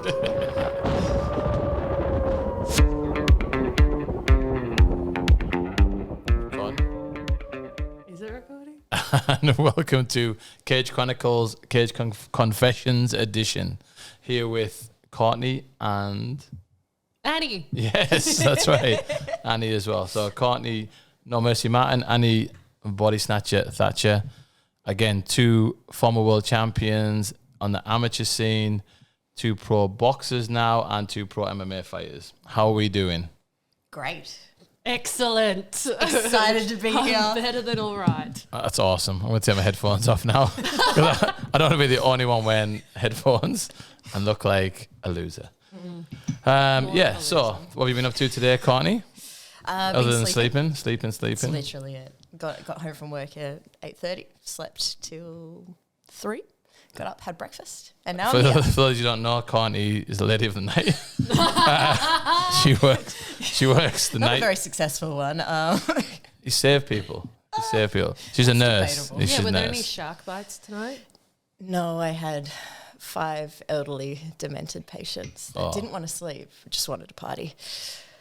Is it recording? And welcome to Cage Chronicles, Confessions edition. Here with Courtney and Annie. Yes, that's right. Annie as well. So Courtney, No Mercy Martin, Annie, Body Snatcher, Thatcher. Again, two former world champions on the amateur scene, two pro boxers now, and two pro MMA fighters. How are we doing? Great. Excellent. Excited to be here. Better than all right. That's awesome. I'm going to take my headphones off now. 'Cause I don't want to be the only one wearing headphones and look like a loser. So what have you been up to today, Courtney? Other than sleeping? That's literally it. Got home from work at 8:30, slept till 3, got up, had breakfast, and now I'm here. For those you don't know, Courtney is the lady of the night. She works the Not night. a very successful one. You save people. She's a nurse. debatable. She's a were there nurse. any shark bites tonight? No, I had 5 elderly demented patients that didn't want to sleep, just wanted to party.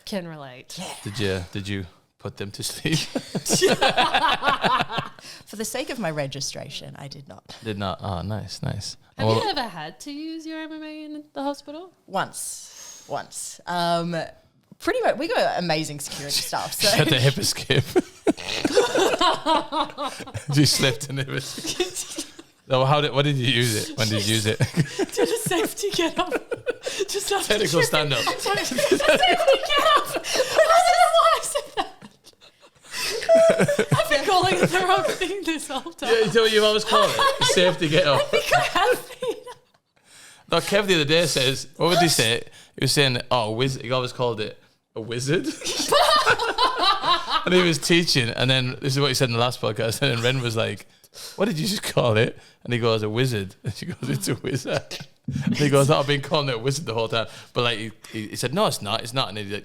Can relate. Did you put them to sleep? For the sake of my registration, I did not. Did not. Oh, nice. Have you ever had to use your MMA in the hospital? Once. Pretty much, we got amazing security staff. So She had the hip escape. She slipped in the hip escape. So what did you use it? When did you use it? Did a safety get up? Just after Technical stand up. Sorry, safety get up. I don't know why I said that. I've been calling it the wrong thing this whole time. Yeah, you know what you've always called it? Safety get up. I think I have been. No, Kev the other day says, what would he say? He was saying, he always called it a wizard. And he was teaching, and then this is what he said in the last podcast, and then Ren was like, what did you just call it? And he goes, a wizard. And she goes, it's a wizard. And he goes, I've been calling it a wizard the whole time. But like he said, no, it's not. And he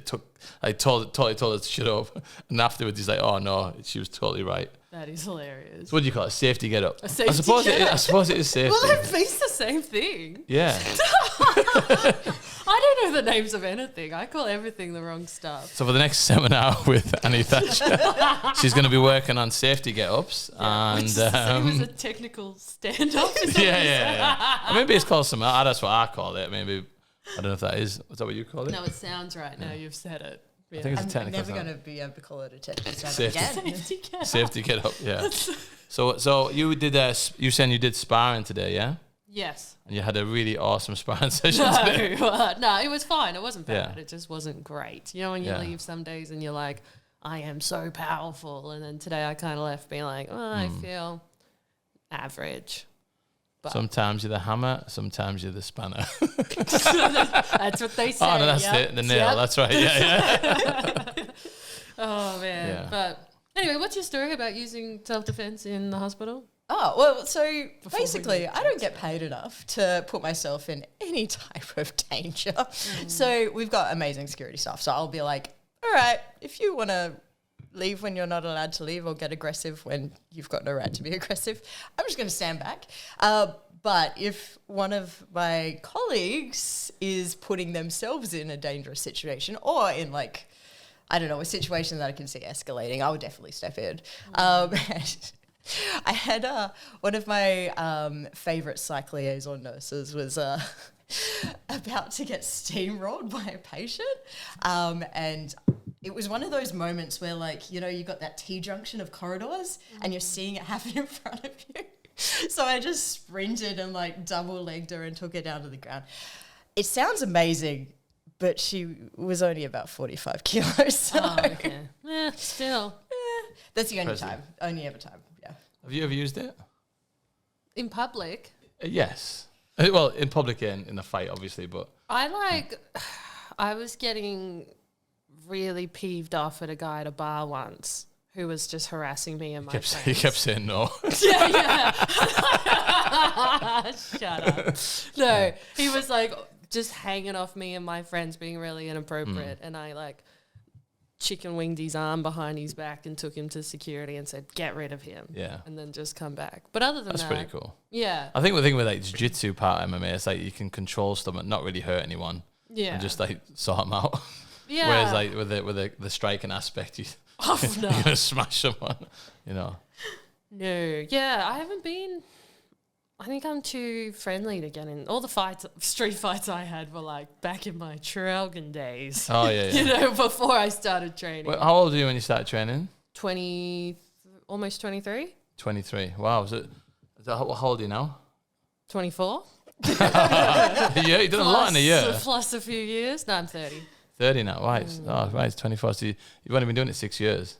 told her to shut up. And afterwards he's like, oh no, she was totally right. That is hilarious. So what do you call it? Safety get up. A safety I suppose it is safety. Well, it means the same thing. Yeah. I don't know the names of anything. I call everything the wrong stuff. So for the next seminar with Annie Thatcher, she's going to be working on safety get-ups. Which is the same as a technical stand-up. Yeah. Maybe it's called something. That's what I call it. Maybe, I don't know if that is. Is that what you call it? No, it sounds right now. You've said it. Yeah. I think it's a I'm technical never going sound. to be able to call it a technical stand again. Safety get-up, yeah. So you did you saying you did sparring today, yeah? Yes. And you had a really awesome sparring session today. No, it was fine. It wasn't bad. Yeah. It just wasn't great. You know, when you leave some days and you're like, I am so powerful. And then today I kind of left being like, I feel average. But Sometimes you're the hammer, sometimes you're the spanner. that's what they say. Oh, no, that's it. The nail. Yep. That's right. Yeah. Oh, man. Yeah. But anyway, what's your story about using self-defense in the hospital? Oh, well, so Before basically, we I don't get paid enough to put myself in any type of danger. So we've got amazing security staff. So I'll be like, all right, if you want to leave when you're not allowed to leave or get aggressive when you've got no right to be aggressive, I'm just going to stand back. But if one of my colleagues is putting themselves in a dangerous situation or in like, I don't know, a situation that I can see escalating, I would definitely step in. And I had one of my favourite psych liaison nurses was about to get steamrolled by a patient, and it was one of those moments where, like, you know, you got that T-junction of corridors and you're seeing it happen in front of you. So I just sprinted and like double-legged her and took her down to the ground. It sounds amazing, but she was only about 45 kilos. So Okay. Still. that's the only Impressive. time, only ever time. Yeah. Have you ever used it? In public, Yes. Well, in public and in a fight, obviously, but I was getting really peeved off at a guy at a bar once who was just harassing me and my he friends. kept saying no. Yeah. Shut up. No, he was like just hanging off me and my friends being really inappropriate. And I like chicken winged his arm behind his back and took him to security and said, get rid of him. Yeah. And then just come back. But other than That's that. pretty cool. Yeah. I think the thing with like jiu-jitsu part of MMA is like you can control stuff and not really hurt anyone. Yeah. And just like sort them out. Yeah. Whereas like with the striking aspect, Oh, no. you're gonna smash someone, you know. No. Yeah, I haven't been. I think I'm too friendly to get in. All the street fights I had were like back in my Trelgan days. Oh yeah, yeah. You know, before I started training. Well, how old were you when you started training? Almost 23. 23. Wow. Is that how old are you now? 24. Yeah, you've done a lot in a year. Plus a few years. No, I'm 30. 30 now. Right. Oh, right. It's 24. So you've only been doing it 6 years.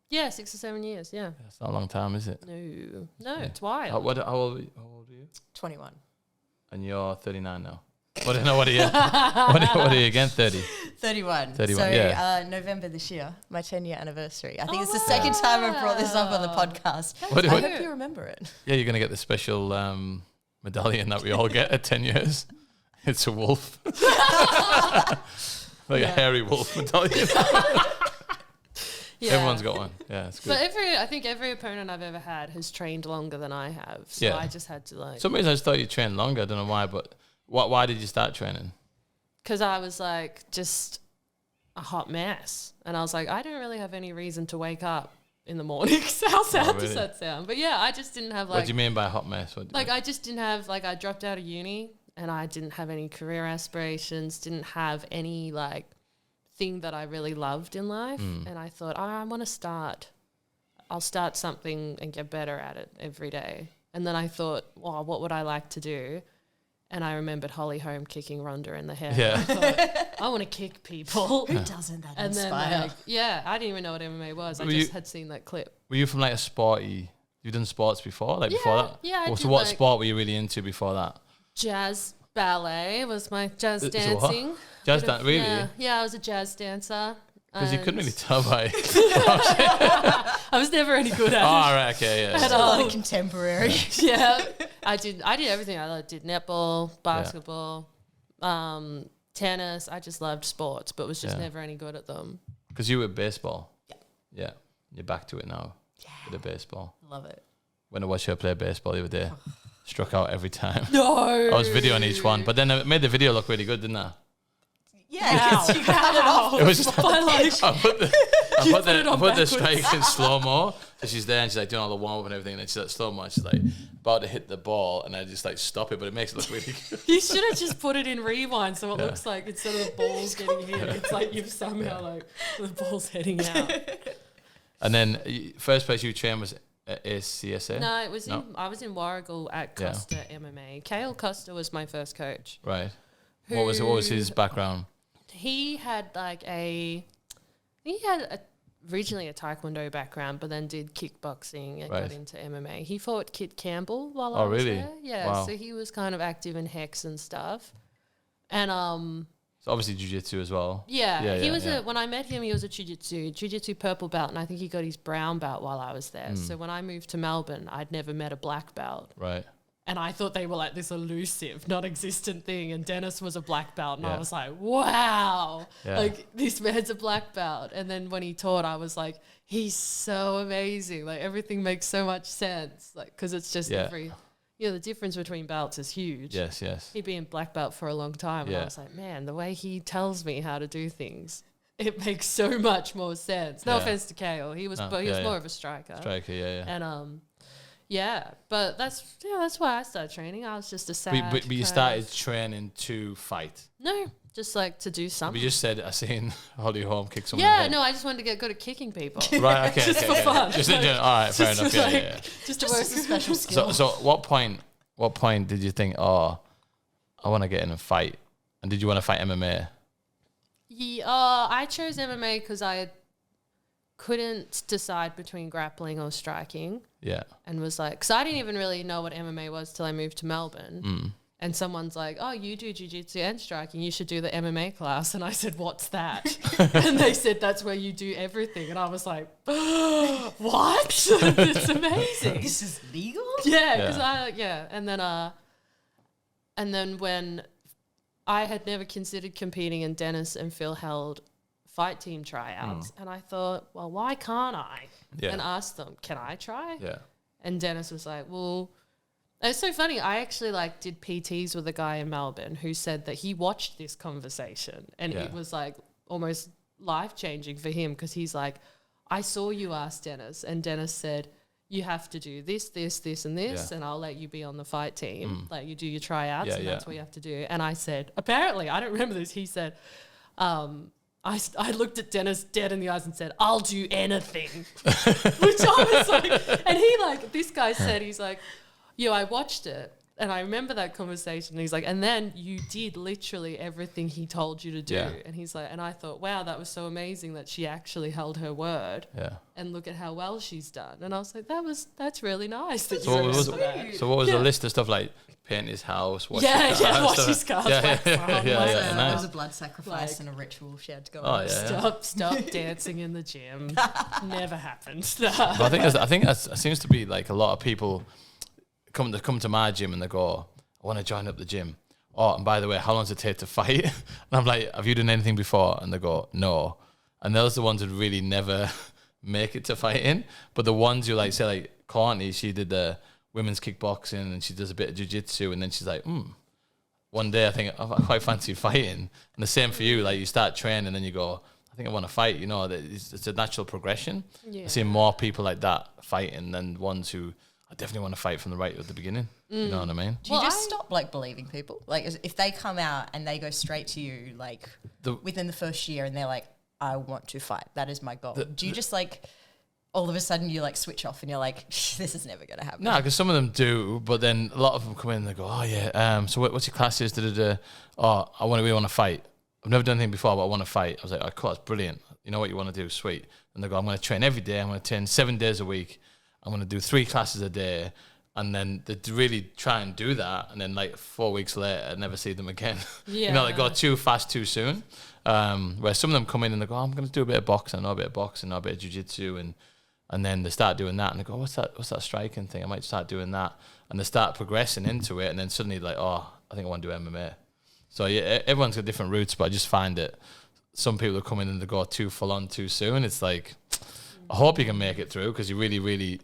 Yeah, 6 or 7 years. Yeah. That's not a long time, is it? No, it's wild. How old are you? 21. And you're 39 now. What are you? what are you again? 30. 31. 31, So yeah. November this year, my 10-year anniversary. I think it's the second time I've brought this up on the podcast. What- I what- hope you remember it. Yeah, you're gonna get the special medallion that we all get at 10 years. It's a wolf, like a hairy wolf medallion. Yeah. Everyone's got one. Yeah, it's good. But I think every opponent I've ever had has trained longer than I have. So Yeah. I just had to like. Some reason I just thought you trained longer. I don't know why, but why did you start training? Because I was like just a hot mess. And I was like, I don't really have any reason to wake up in the mornings. How sad does really? that sound? But yeah, I just didn't have What like. do you mean by hot mess? I just didn't have like, I dropped out of uni and I didn't have any career aspirations, didn't have any like thing that I really loved in life. And I thought, I'll start something and get better at it every day. And then I thought, well, what would I like to do? And I remembered Holly Holm kicking Ronda in the head. Yeah. I thought, I want to kick people. Who doesn't that And then, inspire? like, yeah, I didn't even know what MMA was. I Were just you- had seen that clip. Were you from like a sporty? You've done sports before, like before that. Yeah, I So did, what like- sport were you really into before that? Jazz ballet was my jazz So what? dancing. Jazz Bit of- dance, really? Yeah, I was a jazz dancer. Because you couldn't And really tell by. I was never any good Oh, at it. right, okay, yeah. At a lot all. of contemporary. Yeah, I did everything. I did netball, basketball, tennis. I just loved sports, but was just Yeah. never any good at them. Because you were baseball. Yeah. You're back to it now. Yeah. With the baseball. Love it. When I watched her play baseball the other day, struck out every time. No, I was videoing each one, but then I made the video look really good, didn't I? Yeah, because you cut it off. It was just. By like, I put it on the backwards. strike in slow mo. So she's there and she's like doing all the warm up and everything, and then she's like slow mo. She's like about to hit the ball, and I just like stop it, but it makes it look really good. you should have just put it in rewind, so it looks like instead of the balls getting hit, it's like you've somehow like the ball's heading out. And then first place you trained was ACSA. No, it was I was in Warrigal at Yeah. Costa MMA. Kale Costa was my first coach. Right. What was his background? He had originally a taekwondo background, but then did kickboxing and Right. got into MMA. He fought Kit Campbell while Oh, I was really? there. Yeah, Wow. so he was kind of active in Hex and stuff. And So obviously jiu-jitsu as well. yeah, he was yeah. when I met him, he was a jiu-jitsu purple belt, and I think he got his brown belt while I was there. Hmm. So when I moved to Melbourne, I'd never met a black belt. Right. And I thought they were like this elusive, non-existent thing. And Dennis was a black belt. And Yeah. I was like, wow, Yeah. like this man's a black belt. And then when he taught, I was like, he's so amazing. Like everything makes so much sense. Like, because it's just the difference between belts is huge. Yes. He'd been black belt for a long time. And Yeah. I was like, man, the way he tells me how to do things, it makes so much more sense. No Yeah. offense to Kale. He was, No, but he was yeah, more yeah. of a striker. Striker, yeah. And yeah, but that's why I started training. I was just a sad. But you kind started of- training to fight. No, just like to do We something. just said I seen Holly Holm kick someone in Yeah, the head. no, I just wanted to get good at kicking people. Right, okay. Just okay, for okay. fun. Just in general. All right, fair Just enough. to, Yeah, like, yeah. Just to Just work. a special skill. So what point did you think, oh, I want to get in a fight? And did you want to fight MMA? Yeah, I chose MMA because I couldn't decide between grappling or striking, Yeah. and was like, because I didn't even really know what MMA was till I moved to Melbourne. Mm. And someone's like, oh, you do jiu-jitsu and striking. You should do the MMA class. And I said, what's that? And they said, that's where you do everything. And I was like, what? It's amazing. This is legal? Yeah, because Yeah. and then when I had never considered competing, and Dennis and Phil held fight team tryouts. And I thought, well, why can't I? Yeah. And asked them, can I try? Yeah. And Dennis was like, well, it's so funny. I actually like did PTs with a guy in Melbourne who said that he watched this conversation and it was like almost life-changing for him because he's like, I saw you ask Dennis and Dennis said, you have to do this, this, this, and this, and I'll let you be on the fight team. Like you do your tryouts and that's what you have to do. And I said, apparently, I don't remember this, he said, I looked at Dennis dead in the eyes and said, I'll do anything. Which I was like, and he like, this guy said, he's like, yo, I watched it. And I remember that conversation. And he's like, and then you did literally everything he told you to do. Yeah. And he's like, and I thought, wow, that was so amazing that she actually held her word. Yeah. And look at how well she's done. And I was like, that's really nice. That So you what was, remember that. so what was the list of stuff like paint his house, wash his Yeah, car, watch stuff? his car. Yeah. There Nice. was a blood sacrifice Like- and a ritual she had to go Oh, on. yeah. Stop dancing in the gym. Never happened. But I think that seems to be like a lot of people come to my gym and they go, I want to join up the gym. Oh, and by the way, how long does it take to fight? And I'm like, have you done anything before? And they go, no. And those are the ones that really never make it to fighting. But the ones who like, say like Courtney, she did the women's kickboxing and she does a bit of jiu-jitsu and then she's like, one day I think I quite fancy fighting. And the same for you, like you start training and then you go, I think I want to fight. You know, it's a natural progression. Yeah. I see more people like that fighting than ones who I definitely want to fight from the right at the beginning. You know what I mean? Do you just stop like believing people? Like if they come out and they go straight to you like within the first year and they're like, I want to fight. That is my goal. Do you just like all of a sudden you like switch off and you're like, this is never going to happen? No, because some of them do, but then a lot of them come in and they go, oh yeah, so what's your classes? Oh, I really want to fight. I've never done anything before, but I want to fight. I was like, oh, cool, that's brilliant. You know what you want to do? Sweet. And they go, I'm going to train every day. I'm going to train 7 days a week. I'm going to do 3 classes a day. And then they really try and do that. And then like 4 weeks later, I never see them again. Yeah. You know, they go too fast, too soon. Where some of them come in and they go, oh, I'm going to do a bit of boxing, I know a bit of boxing, I know a bit of jiu-jitsu. And then they start doing that and they go, what's that striking thing? I might start doing that. And they start progressing into it. And then suddenly like, oh, I think I want to do MMA. So yeah, everyone's got different routes, but I just find it, some people come in and they go too full on too soon. It's like, I hope you can make it through because you're really, really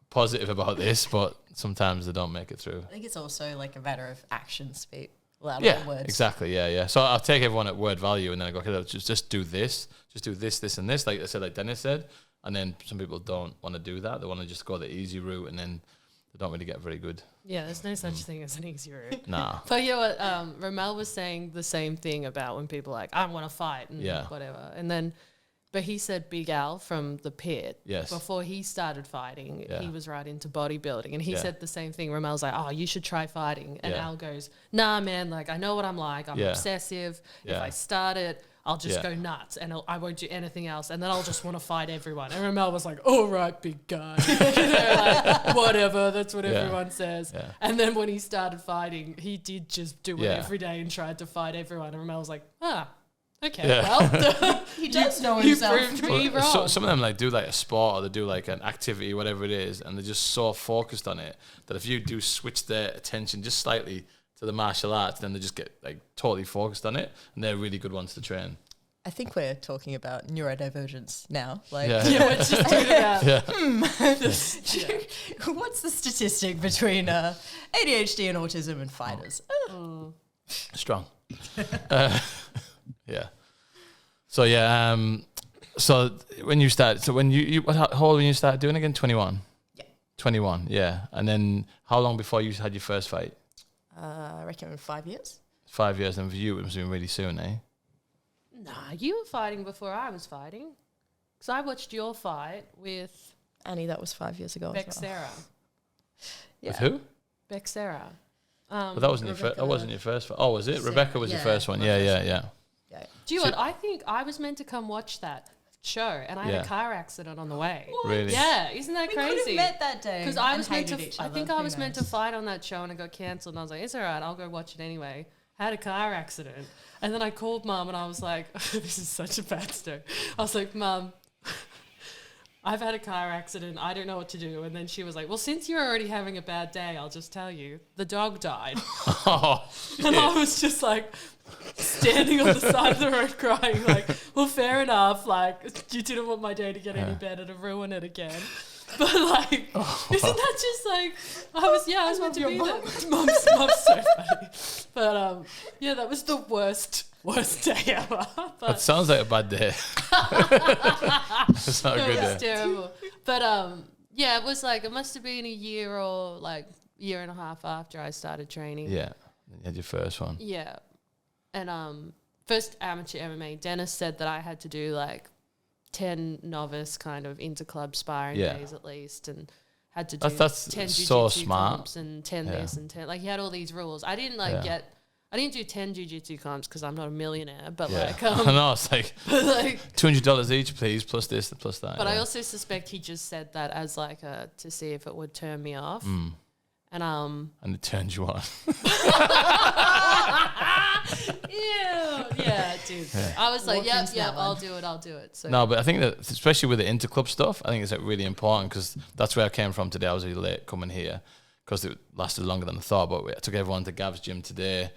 positive about this, but sometimes they don't make it through. I think it's also like a matter of action speak louder Yeah, than words. exactly. Yeah. So I'll take everyone at word value and then I go, okay, just do this, this, and this. Like I said, like Dennis said. And then some people don't want to do that. They want to just go the easy route and then they don't really get very good. Yeah, there's no such thing as an easy route. Nah. But you know what, Ramel was saying the same thing about when people are like, I want to fight and whatever. And then, but he said Big Al from the pit. Yes. Before he started fighting, Yeah. he was right into bodybuilding. And he Yeah. said the same thing. Ramel's like, oh, you should try fighting. And Yeah. Al goes, nah, man, like, I know what I'm like. I'm Yeah. obsessive. If Yeah. I start it, I'll just Yeah. go nuts and I won't do anything else. And then I'll just want to fight everyone. And Ramel was like, all right, big guy. You know, like, whatever. That's what Yeah. everyone says. Yeah. And then when he started fighting, he did just do it Yeah. every day and tried to fight everyone. And Ramel was like, okay, Yeah. well, He does know you himself. proved me Well, wrong. some of them like do like a sport or they do like an activity, whatever it is, and they're just so focused on it that if you do switch their attention just slightly to the martial arts, then they just get like totally focused on it, and they're really good ones to train. I think we're talking about neurodivergence now. Like, Yeah. yeah, we're just doing about what's the statistic between ADHD and autism and fighters? Strong. Yeah. So yeah. So when you start, how old when you started doing it again? 21. Yeah. 21. Yeah. And then how long before you had your first fight? I reckon 5 years. 5 years, and for you it was really soon, eh? Nah, you were fighting before I was fighting. Because I watched your fight with Annie, that was 5 years ago. Beck as well. Sarah. Yeah. With who? Beck Sarah. But that wasn't your first. That wasn't your first fight. Oh, was it? Sarah, Rebecca was your yeah, first one. my Yeah, first yeah, one. yeah. Yeah. Do you So- know what? I think I was meant to come watch that show and I had Yeah. a car accident on the way. Really? Yeah, isn't that We could crazy? have met that day. Because I and was meant to, hated each I other. think I Who was meant to knows? fight on that show and it got cancelled. And I was like, it's all right, I'll go watch it anyway. Had a car accident. And then I called Mum and I was like, this is such a bad story. I was like, Mum, I've had a car accident. I don't know what to do. And then she was like, well, since you're already having a bad day, I'll just tell you. The dog died. Oh, and I was just like standing on the side of the road crying like, well, fair enough. Like, you didn't want my day to get any better to ruin it again. But like, isn't that just like, I was meant to be there. Mum's so funny. But yeah, that was the worst day ever. But that sounds like a bad day. It's not a good day. It's terrible. But yeah, it was like, it must have been a year or like year and a half after I started training. Yeah, you had your first one. Yeah. And first amateur MMA, Dennis said that I had to do like 10 novice kind of inter-club sparring days at least, and had to do that's 10 so jiu-jitsu smart. comps and 10 this and 10. Like, he had all these rules. I didn't I didn't do 10 jiu-jitsu comps because I'm not a millionaire, but like... I know, it's like, but like $200 each, please, plus this, plus that. But I also suspect he just said that as like to see if it would turn me off. And it turns you on. yeah, dude. Yeah. I was like, yep, I'll do it. So no, but I think that, especially with the interclub stuff, I think it's like really important, because that's where I came from today. I was really late coming here because it lasted longer than I thought. But I took everyone to Gav's gym today,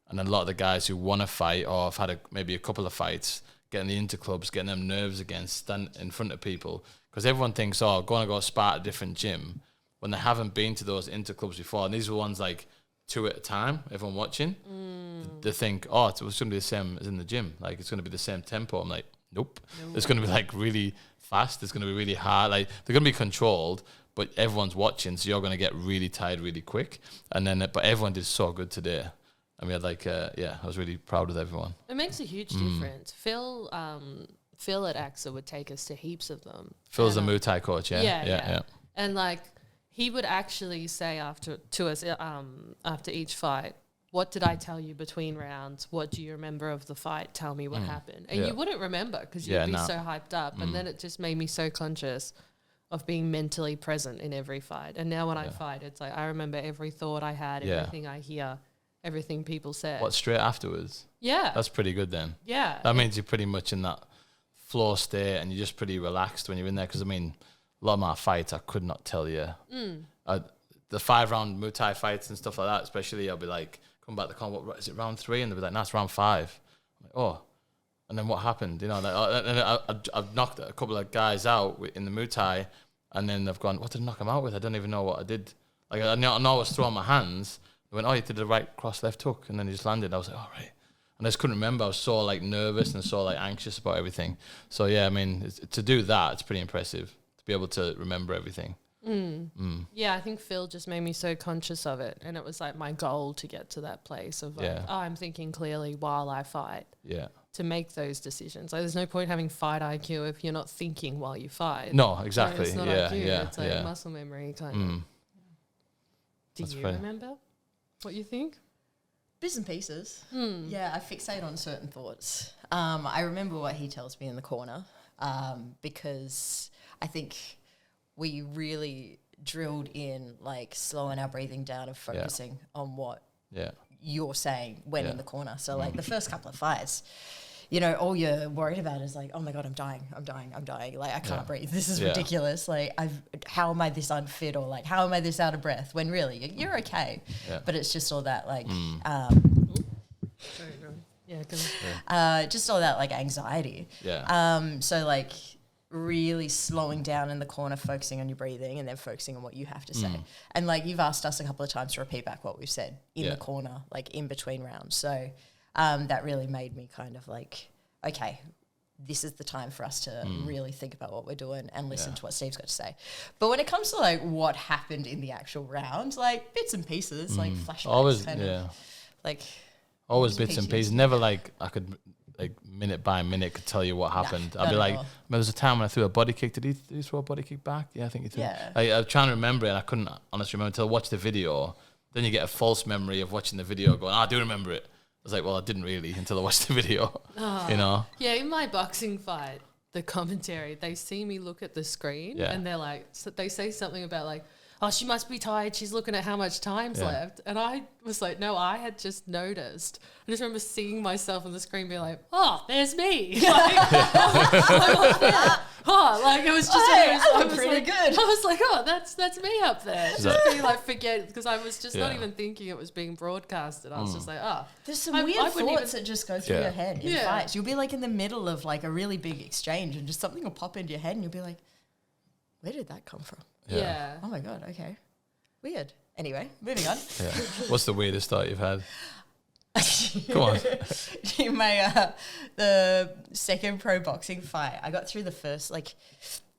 and then a lot of the guys who want to fight or have had maybe a couple of fights, getting the interclubs, getting them nerves again, stand in front of people, because everyone thinks, oh, going to go spar at a different gym, when they haven't been to those interclubs before. And these were ones like 2 at a time, everyone watching. They think, oh, it's going to be the same as in the gym. Like, it's going to be the same tempo. I'm like, nope. It's going to be like really fast. It's going to be really hard. Like, they're going to be controlled, but everyone's watching, so you're going to get really tired really quick. And then, but everyone did so good today. And we had like, I was really proud of everyone. It makes a huge difference. Phil at AXA would take us to heaps of them. Phil's the Muay Thai coach, yeah. And like, he would actually say after each fight, what did I tell you between rounds? What do you remember of the fight? Tell me what happened. And you wouldn't remember because you'd be so hyped up. And then it just made me so conscious of being mentally present in every fight. And now when I fight, it's like I remember every thought I had, everything I hear, everything people said. What, straight afterwards? Yeah. That's pretty good then. Yeah. That means you're pretty much in that flow state and you're just pretty relaxed when you're in there. Because, I mean, a lot of my fights, I could not tell you. The 5-round Muay Thai fights and stuff like that, especially, I'll be like, come back to the corner, what is it, round 3? And they'll be like, no, it's round 5. I'm like, oh. And then what happened? You know, like, I've knocked a couple of guys out in the Muay Thai, and then they've gone, what did I knock them out with? I don't even know what I did. Like, I know I was throwing my hands. They went, oh, you did the right cross left hook, and then he just landed. I was like, all right. And I just couldn't remember. I was so like nervous and so like anxious about everything. So yeah, I mean, to do that, it's pretty impressive to be able to remember everything. Yeah, I think Phil just made me so conscious of it, and it was like my goal to get to that place of like, oh, I'm thinking clearly while I fight. Yeah. To make those decisions. Like, there's no point having fight IQ if you're not thinking while you fight. No, exactly. So it's not IQ, it's like muscle memory kind of. Do you remember what you think? Bits and pieces. Yeah, I fixate on certain thoughts. I remember what he tells me in the corner because I think we really drilled in like slowing our breathing down and focusing on what you're saying when in the corner. So like the first couple of fights, you know, all you're worried about is like, oh my God, I'm dying. Like, I can't breathe. This is ridiculous. Like, how am I this unfit, or like, how am I this out of breath? When really you're okay. Yeah. But it's just all that like, just all that like anxiety. Yeah. So like really slowing down in the corner, focusing on your breathing, and then focusing on what you have to say. And like, you've asked us a couple of times to repeat back what we've said in the corner, like in between rounds. So that really made me kind of like, okay, this is the time for us to really think about what we're doing and listen to what Steve's got to say. But when it comes to like what happened in the actual round, like bits and pieces, like flashbacks, always, like always bits and pieces. Never like I could like minute by minute could tell you what happened. I'd be like, there was a time when I threw a body kick. Did he throw a body kick back? Yeah, I think he did. Yeah. I was trying to remember it, and I couldn't honestly remember until I watched the video. Then you get a false memory of watching the video going, I do remember it. I was like, well, I didn't really until I watched the video, you know? Yeah, in my boxing fight, the commentary, they see me look at the screen and they're like, so they say something about like, oh, she must be tired. She's looking at how much time's left. And I was like, no, I had just noticed. I just remember seeing myself on the screen being like, oh, there's me. Like, it was just, I'm pretty good. I was like, oh, that's me up there. Just being like, forget, because I was just not even thinking it was being broadcasted. I was just like, oh. There's some weird thoughts that just go through your head in fights. You'll be like in the middle of like a really big exchange and just something will pop into your head and you'll be like, where did that come from? Yeah. Oh my God, okay. Weird. Anyway, moving on. Yeah. What's the weirdest thought you've had? Come on. In my the second pro boxing fight, I got through the first, like,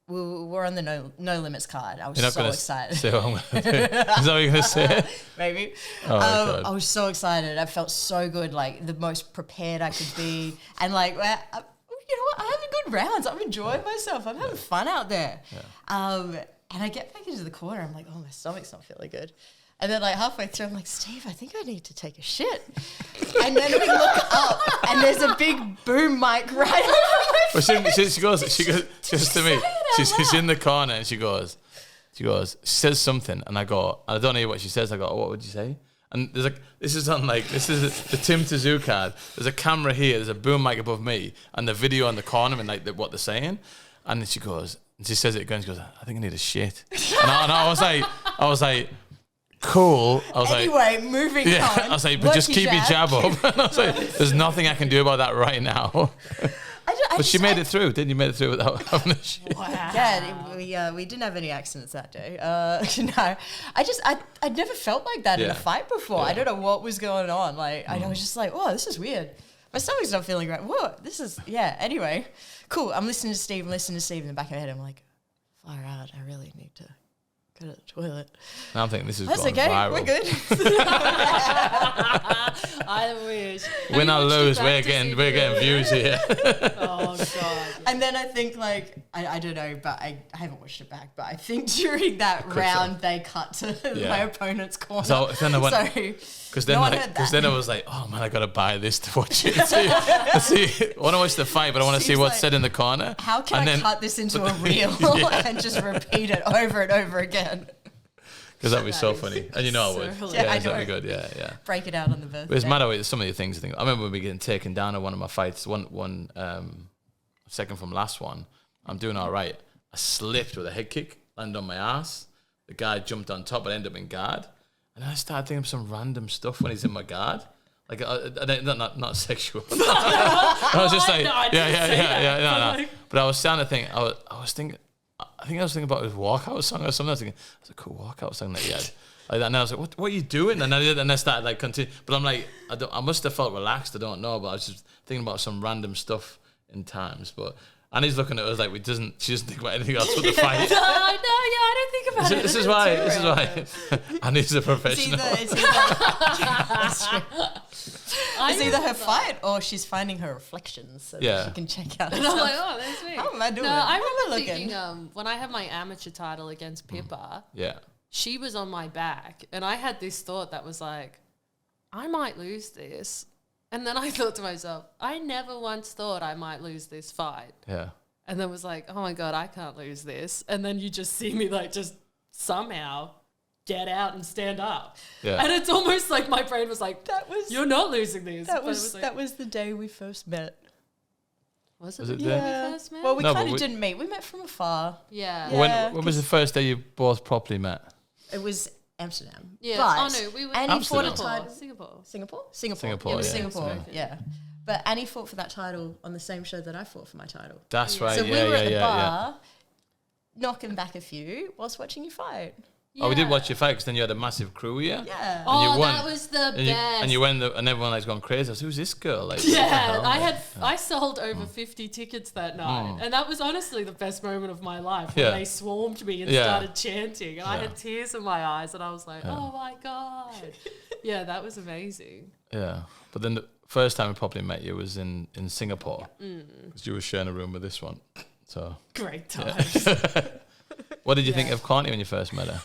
we were on the no limits card. I was so excited. Say what I'm gonna do. Is that what you're gonna say? Maybe. Oh my God. I was so excited. I felt so good, like the most prepared I could be, and like, you know what? I'm having good rounds. I'm enjoying myself. I'm having fun out there. Yeah. And I get back into the corner. I'm like, oh, my stomach's not feeling good. And then like halfway through, I'm like, Steve, I think I need to take a shit. And then we look up and there's a big boom mic right over my face. She goes to me. She's in the corner and she says something and I don't know what she says. I go, oh, what would you say? And there's this is the Tim Tazoo card. There's a camera here. There's a boom mic above me and the video in the corner and like what they're saying. And then she says it again. She goes, I think I need a shit. And I was like, cool. I was anyway, moving on. I was like, but just keep your jab up. And I was like, there's nothing I can do about that right now. But she made it through. Didn't you? Made it through without having a shit. Wow. Yeah, we didn't have any accidents that day. No, I'd never felt like that in a fight before. I don't know what was going on. Like, I was just like, oh, this is weird. My stomach's not feeling great. What? This is, anyway. Cool. I'm listening to Steve. In the back of my head. I'm like, far out. I really need to go to the toilet. Now I'm thinking this is That's going okay. viral. We're good. I wish. Win or lose, we're getting views here. Oh God. And then I think like I don't know, but I haven't watched it back. But I think during that round they cut to my opponent's corner. So then I went. Because then I was like, oh man, I gotta buy this to watch it. See, I want to watch the fight, but I want to see what's said in the corner. How can I cut this into a reel and just repeat it over and over again? Because that'd be so funny, and you know I would. That'd be good. Yeah. Break it out on the birthday. But it's matter with some of the things. I remember we getting taken down at one of my fights. One second from last one. I'm doing all right. I slipped with a head kick, landed on my ass. The guy jumped on top, but I ended up in guard. And I started thinking of some random stuff when he's in my guard, like not sexual. I was just like, no. But I was starting to think. I was thinking about his walkout song or something. I was thinking, that's a cool walkout song that he had. Like that. And I was like, what are you doing? And I started like continue. But I'm like, I must have felt relaxed. I don't know, but I was just thinking about some random stuff in times. But Annie's looking at us like she doesn't think about anything else with the fight. I don't think about it. This is why Annie's a professional. It's either her fight or she's finding her reflections so that she can check out. And I'm like, oh, that's me. How am I doing? No, I remember thinking when I had my amateur title against Pippa, she was on my back, and I had this thought that was like, I might lose this. And then I thought to myself, I never once thought I might lose this fight. Yeah. And then was like, oh my God, I can't lose this. And then you just see me like just somehow get out and stand up. Yeah. And it's almost like my brain was like, you're not losing this. That was the day we first met. Was it the day we first met? Well, we kind of didn't meet. We met from afar. Yeah. When was the first day you both properly met? It was Amsterdam. Yeah. But we were Annie fought a Singapore. Singapore. It was Singapore. Yeah. But Annie fought for that title on the same show that I fought for my title. That's right. So we were at the bar, knocking back a few whilst watching you fight. Yeah. Oh, we did watch your fight because then you had a massive crew, Yeah. And you won. That was the best. And you went, and everyone was going crazy. I was, who's this girl? Like, I sold over 50 tickets that night, and that was honestly the best moment of my life when they swarmed me and started chanting, and I had tears in my eyes, and I was like, oh my God. Yeah, that was amazing. Yeah. But then the first time we properly met you was in Singapore because you were sharing a room with this one. So great times. What did you think of Courtney when you first met her?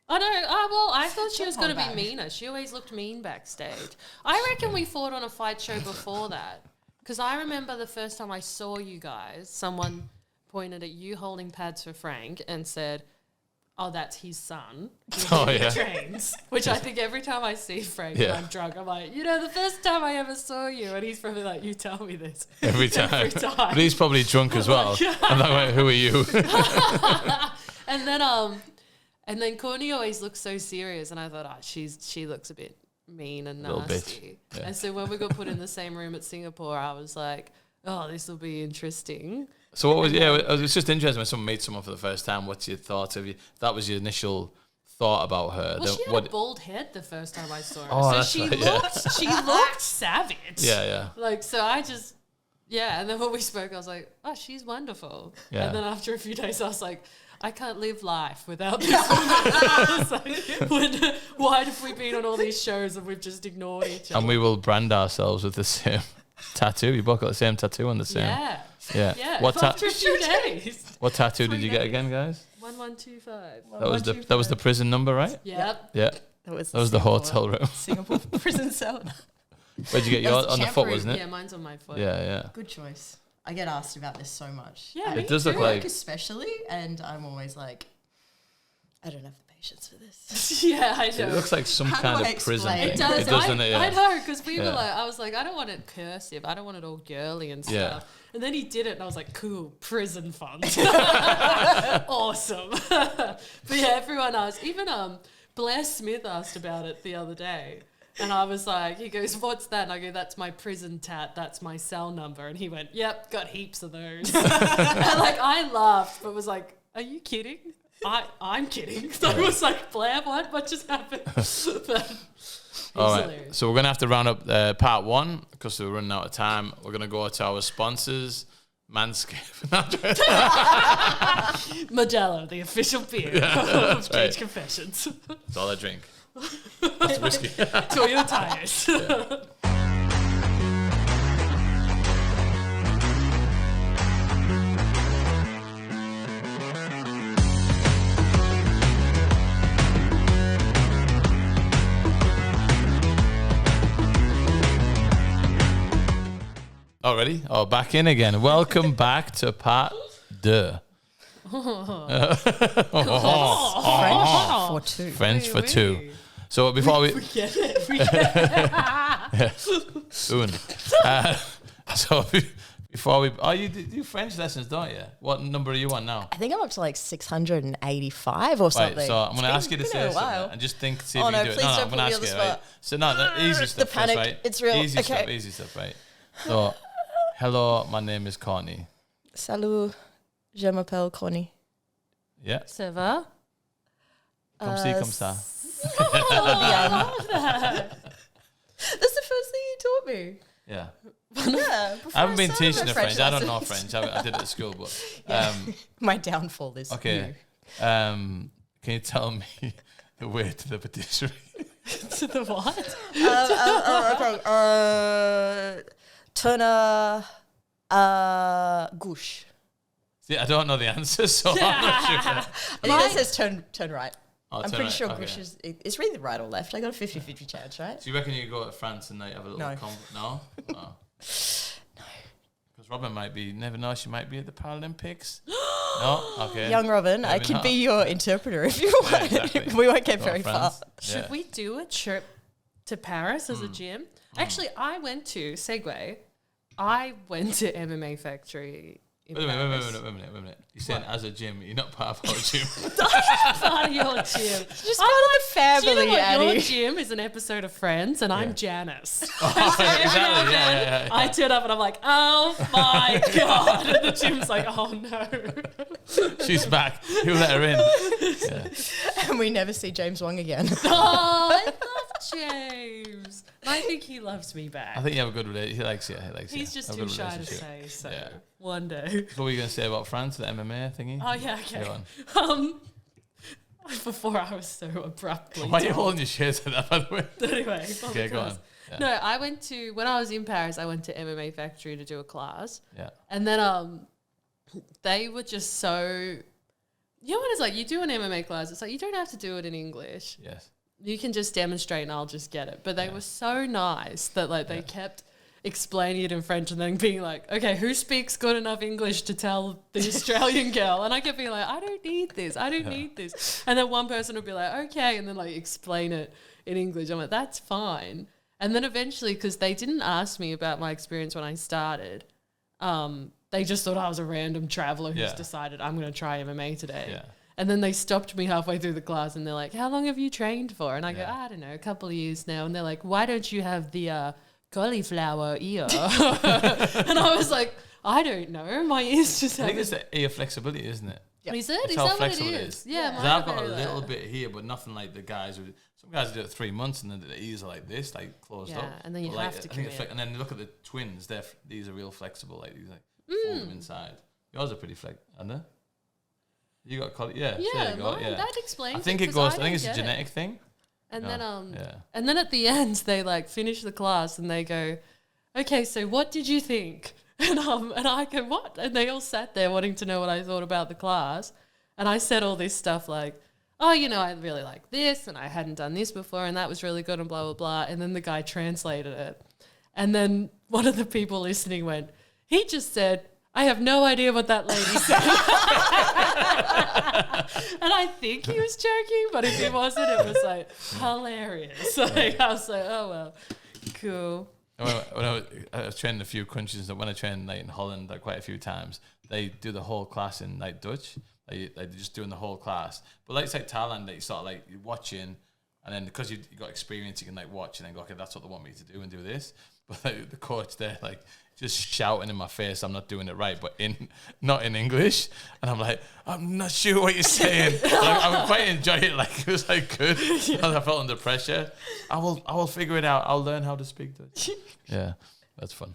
I know. Well, I thought she was going to be meaner. She always looked mean backstage. I reckon we fought on a fight show before that. Because I remember the first time I saw you guys, someone pointed at you holding pads for Frank and said, oh, that's his son. Oh, He yeah. trains. Which I think every time I see Frank Yeah. when I'm drunk, I'm like, the first time I ever saw you. And he's probably like, you tell me this. Every time. Every time. But he's probably drunk as well. I'm like, who are you? And then Courtney always looks so serious, and I thought, she looks a bit mean and Little nasty. bitch. Yeah. And so when we got put in the same room at Singapore, I was like, oh, this will be interesting. So what was, it was just interesting when someone meets someone for the first time, what's your thoughts of you? That was your initial thought about her. Well, she had a bald head the first time I saw her. Oh, so that's she right, yeah. she looked savage. Yeah. Like, so I just, and then when we spoke, I was like, oh, she's wonderful. Yeah. And then after a few days, I was like, I can't live life without this woman. I was like, why have we been on all these shows and we've just ignored each other? And we will brand ourselves with the same tattoo. You both got the same tattoo on the same. Yeah. What After a few days. What tattoo did you get again, guys? 1125. That was the prison number, right? Yep. Yeah. That was the hotel room. Singapore prison cell. Where'd you get That was yours? On the foot, temporary. wasn't it? Yeah, mine's on my foot. Yeah. Good choice. I get asked about this so much. Yeah, At me It does look too. like- especially, and I'm always like, I don't have the patience for this. Yeah, I It know. looks like some How do kind I of prison explain? thing. It does. doesn't it? Yeah. I know, because we were Yeah. like, I was like, I don't want it cursive. I don't want it all girly and stuff. Yeah. And then he did it, and I was like, cool, prison fun. Awesome. But yeah, everyone asked. Even Blair Smith asked about it the other day. And I was like, he goes, what's that? And I go, that's my prison tat. That's my cell number. And he went, yep, got heaps of those. And like, I laughed, but was like, are you kidding? I'm kidding. So I was like, Blair, what just happened? But All right. hilarious. So we're going to have to round up part one because we're running out of time. We're going to go to our sponsors, Manscaped. Modelo, the official beer of Change right. Confessions. That's all I drink. That's whiskey. To your tires. Already? Oh, back in again. Welcome back to part deux. For two. French for two. So before we Get it. We get it. Un. So before we, you do French lessons, don't you? What number are you on now? I think I'm up to like 685 or something. Right, so I'm going to ask you to It's say been a something while. and just think, see if Oh, you no, can do it. please No, don't I'm going to put me ask on the you, right? spot. So the easy stuff first, panic, right? it's real. Easy Okay. stuff, right? So, hello, my name is Courtney. Salut, je m'appelle Courtney. Yeah. Ça va? Comme ci, comme ça. That's the first thing you taught me. Yeah. Yeah. I haven't been started teaching my the French. I don't know lessons. French. I did it at school, but My downfall is okay. you. Can you tell me the way to the patisserie? To the what? Tourne gauche. See, I don't know the answer, so I'm not sure. I think that says turn right. Oh, I'm turn pretty right, sure okay. gauche is it's really right or left. I got a 50-50 chance, right? Do you reckon you go to France and they have a little No. No? No. Because Robin might be, never know, she might be at the Paralympics. No? Okay. Young Robin, I Maybe could not. be your interpreter if you Yeah, want. exactly. We won't get Go very to far. France. Should Yeah. we do a trip to Paris as a gym? Actually, I went to Segway. I went to MMA Factory in Wait a Paris. minute. You're saying as a gym, you're not part of our gym. Part of your gym. Just part of the family, Do you know what? Your Annie. gym is an episode of Friends, and I'm Yeah. Janice. Exactly, yeah. I turn up and I'm like, oh my God. And the gym's like, oh no. She's back. You let her in. Yeah. And we never see James Wong again. Oh, I love James. I think he loves me back. I think you have a good relationship. He likes you. He's just Have a too good shy to relationship. say, so Yeah. one day. What were you going to say about France, the MMA thingy? Oh, yeah, Go okay. on. Before I was so abruptly Why are you told. holding your shirt like that, by the way? Anyway. Okay, go on. Yeah. No, I went to, when I was in Paris, I went to MMA Factory to do a class. Yeah. And then they were just so, you know what it's like? You do an MMA class, it's like you don't have to do it in English. Yes. You can just demonstrate and I'll just get it. But they were so nice that like they kept, explaining it in French and then being like, okay, who speaks good enough English to tell the Australian girl? And I kept being like, I don't need this. I don't need this. And then one person would be like, okay, and then like explain it in English. I'm like, that's fine. And then eventually, because they didn't ask me about my experience when I started, they just thought I was a random traveler who's decided I'm going to try MMA today. Yeah. And then they stopped me halfway through the class and they're like, how long have you trained for? And I go, I don't know, a couple of years now. And they're like, why don't you have the cauliflower ear? And I was like, I don't know. My ears just I think it's the ear flexibility, isn't it? Yep. Is it? Is that what it is? Yeah. I've got a little bit here, but nothing like the guys who... Some guys do it 3 months and then the ears are like this, like closed up. Yeah, and then you have to commit. And then look at the twins. These are real flexible, like these, like fold them inside. Yours are pretty flexible, aren't they? You got there you go. Yeah, that explains. I think it goes. I think it's a genetic thing. And then and then at the end they like finish the class and they go, okay, so what did you think? And I go, what? And they all sat there wanting to know what I thought about the class, and I said all this stuff like, oh, you know, I really like this and I hadn't done this before and that was really good and blah, blah, blah. And then the guy translated it. And then one of the people listening went, he just said, I have no idea what that lady said. And I think he was joking, but if he wasn't, it was like hilarious. Like, I was like, oh, well, cool. When I was training in a few countries, when I trained like in Holland like quite a few times, they do the whole class in like Dutch. They're just doing the whole class. But like it's like Thailand, that you sort of like you're watching, and then because you got experience, you can like watch and then go, okay, that's what they want me to do and do this. But like, the coach there, like just shouting in my face, I'm not doing it right, but not in English. And I'm like, I'm not sure what you're saying. I quite enjoy it. Like it was like good. I felt under pressure. I will figure it out. I'll learn how to speak Dutch. Yeah, that's fun.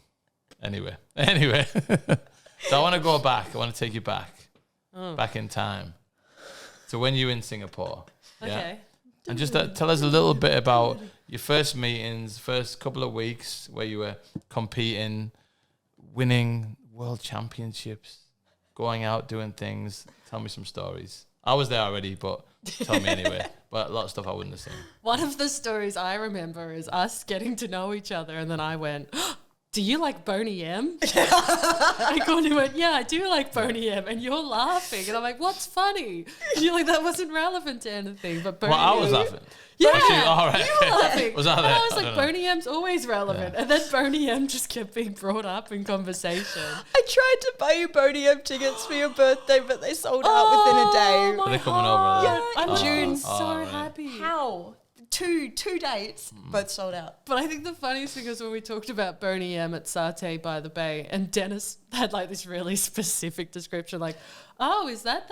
Anyway. So I want to go back. I want to take you back. Back in time. So when you were in Singapore. Okay. And just tell us a little bit about your first meetings, first couple of weeks where you were competing, winning world championships, going out, doing things. Tell me some stories. I was there already, but tell me anyway. But a lot of stuff I wouldn't have seen. One of the stories I remember is us getting to know each other and then I went, do you like Boney M? And Courtney went, yeah, I do like Boney M. And you're laughing. And I'm like, what's funny? And you're like, that wasn't relevant to anything. But Boney I was laughing. Yeah, actually, all right. You were laughing. Was I there? And I was like, Boney M's always relevant. Yeah. And then Boney M just kept being brought up in conversation. I tried to buy you Boney M tickets for your birthday, but they sold out within a day. Are they coming over? Yeah, I'm June. So happy. How? Two dates, both sold out. But I think the funniest thing is when we talked about Boney M at Satay by the Bay, and Dennis had like this really specific description, like, oh, is that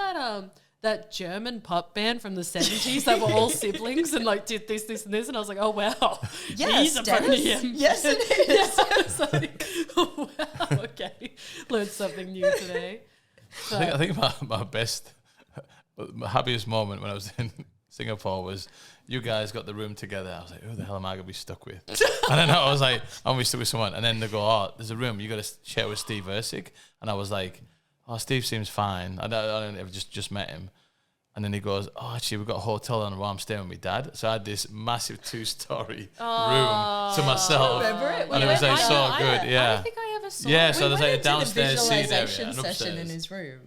German pop band from the 70s that were all siblings and like did this, and this, and I was like, oh wow, yes, he's a Boney M. Yes, it is. Yeah, I was like, oh wow, okay, learned something new today. I think my happiest moment when I was in Singapore was you guys got the room together. I was like, who the hell am I going to be stuck with? And then I was like, I'm going to be stuck with someone. And then they go, oh, there's a room. You got to share with Steve Ersic. And I was like, oh, Steve seems fine. I don't just met him. And then he goes, oh, actually, we've got a hotel on where I'm staying with my dad. So I had this massive 2-story room to myself. Remember it? And it was like so good. Yeah. I don't think I ever saw Yeah, it. so there's like a downstairs seat area. Visualization session in his room.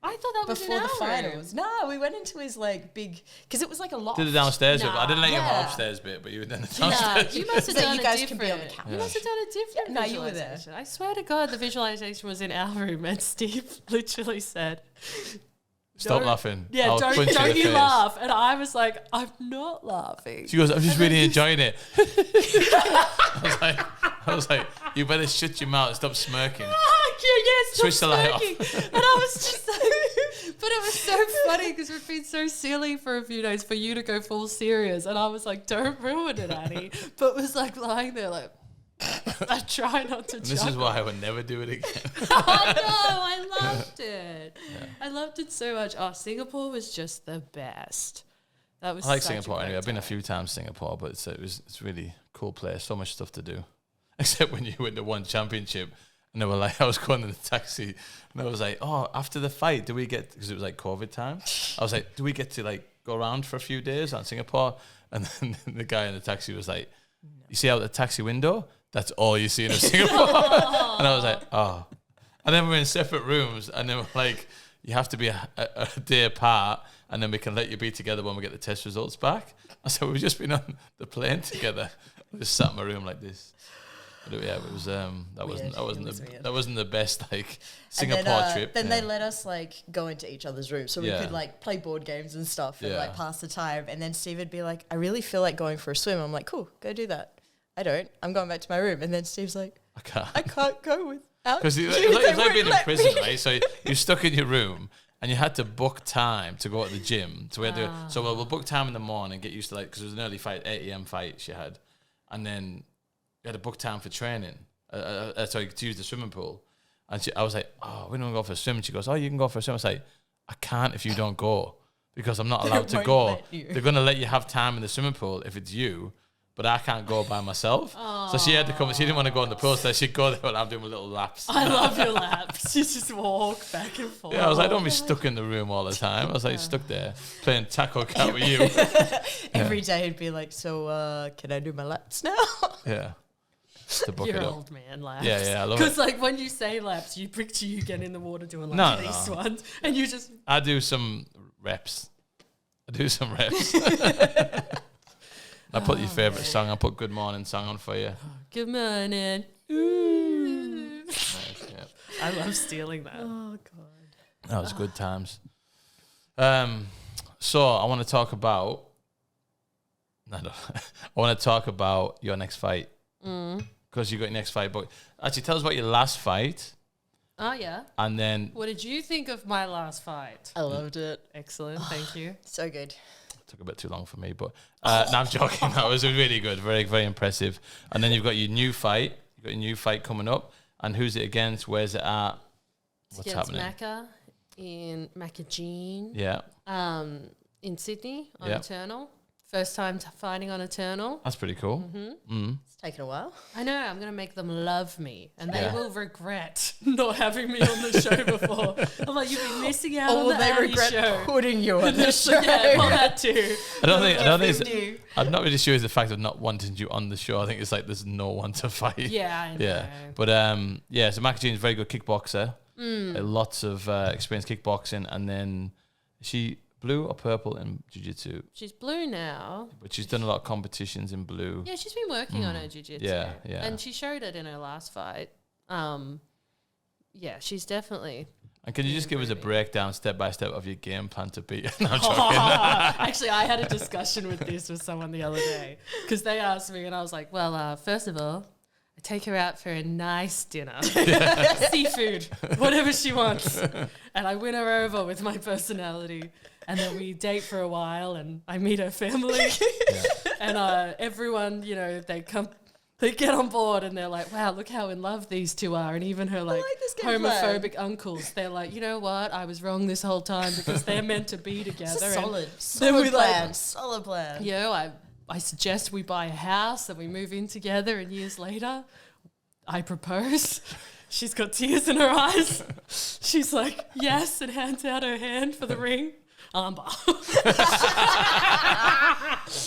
I thought that was before the room. finals. No, we went into his like big, because it was like a loft. To the downstairs bit. I didn't let you have my upstairs bit, but you were in the downstairs. You must have done you guys can be on the couch. You must have done a different no, you were there. visualization. I swear to God, the visualization was in our room, and Steve literally said, Stop laughing. Yeah, don't you laugh. And I was like, I'm not laughing. She goes, I'm just really enjoying it. I was like, you better shut your mouth and stop smirking. Switch the light off. And I was just like, but it was so funny because we've been so silly for a few days for you to go full serious. And I was like, don't ruin it, Annie. But was like lying there like, I try not to. This is why I would never do it again. I know, I loved it. Yeah. I loved it so much. Oh, Singapore was just the best. That was. I like Singapore anyway. I've been a few times to Singapore, but it's really cool place. So much stuff to do, except when you win the one championship. And they were like, I was going in the taxi, and I was like, oh, after the fight, do we get, because it was like COVID time, I was like, do we get to like go around for a few days on Singapore? And then the guy in the taxi was like, you see out the taxi window? that's all you see in Singapore. And I was like, oh. And then we're in separate rooms, and then we're like, you have to be a day apart, and then we can let you be together when we get the test results back. And so we've just been on the plane together. We just sat in my room like this. But yeah, it was that wasn't the best like Singapore trip. Then they let us like go into each other's rooms, so we could like play board games and stuff and like pass the time. And then Steve would be like, "I really feel like going for a swim." I'm like, "Cool, go do that." I don't. I'm going back to my room. And then Steve's like, I can't go without." Because it's like being in prison, right? So you're stuck in your room, and you had to book time to go to the gym. So we'll book time in the morning, get used to like, because it was an early fight, 8 a.m. fight she had, and then we had to book time for training. To use the swimming pool, and I was like, "Oh, we don't go for a swim." And she goes, "Oh, you can go for a swim." I was like, "I can't if you don't go, because I'm not allowed to go. They're gonna let you have time in the swimming pool if it's you." But I can't go by myself. So she had to come. She didn't want to go in the pool, so she'd go there while I'm doing my little laps. I love your laps. You just walk back and forth. Yeah, I was like, don't be stuck in the room all the time. I was like, stuck there playing tackle cat with you. Every day he'd be like, so can I do my laps now? Yeah. To book Your it up. old man laps. Yeah, I love it. Because like when you say laps, you picture you getting in the water doing like these ones, and you just. I do some reps. I put your favourite song. I put Good Morning song on for you. Good morning. Nice, yeah. I love stealing that. Oh, God. That was good times. So I want to talk about... I want to talk about your next fight. Because you got your next fight. But actually, tell us about your last fight. Oh, yeah. And then... What did you think of my last fight? I loved it. Excellent. Thank you. So good. Took a bit too long for me, but no, I'm joking. That was really good, very, very impressive. And then you've got your new fight. You've got your new fight coming up. And who's it against? Where's it at? What's happening? Macca in Macca-Jean. Yeah. In Sydney on Eternal. First time fighting on Eternal. That's pretty cool. It's taken a while. I know. I'm going to make them love me, and they will regret not having me on the show before. I'm like, you've been missing out on the Annie show. Or they regret putting you on the show. Yeah, well, that too. I don't think I'm not really sure is the fact of not wanting you on the show. I think it's like there's no one to fight. Yeah, I know. Yeah, but so Macca-Jean is a very good kickboxer. Lots of experience kickboxing, and then she blue or purple in jiu-jitsu? She's blue now. But she's done a lot of competitions in blue. Yeah, she's been working on her jiu-jitsu. Yeah. And she showed it in her last fight. Yeah, she's definitely... And can you just give us a breakdown, step by step, of your game plan to beat? No, I'm joking. Actually, I had a discussion with someone the other day because they asked me and I was like, well, first of all, I take her out for a nice dinner. Seafood, whatever she wants. And I win her over with my personality. And then we date for a while and I meet her family. And everyone, they get on board and they're like, wow, look how in love these two are. And even her homophobic uncles, they're like, you know what? I was wrong this whole time because they're meant to be together. It's a solid plan. Solid plan. I suggest we buy a house and we move in together, and years later, I propose. She's got tears in her eyes. She's like, yes, and hands out her hand for the ring. Armbar.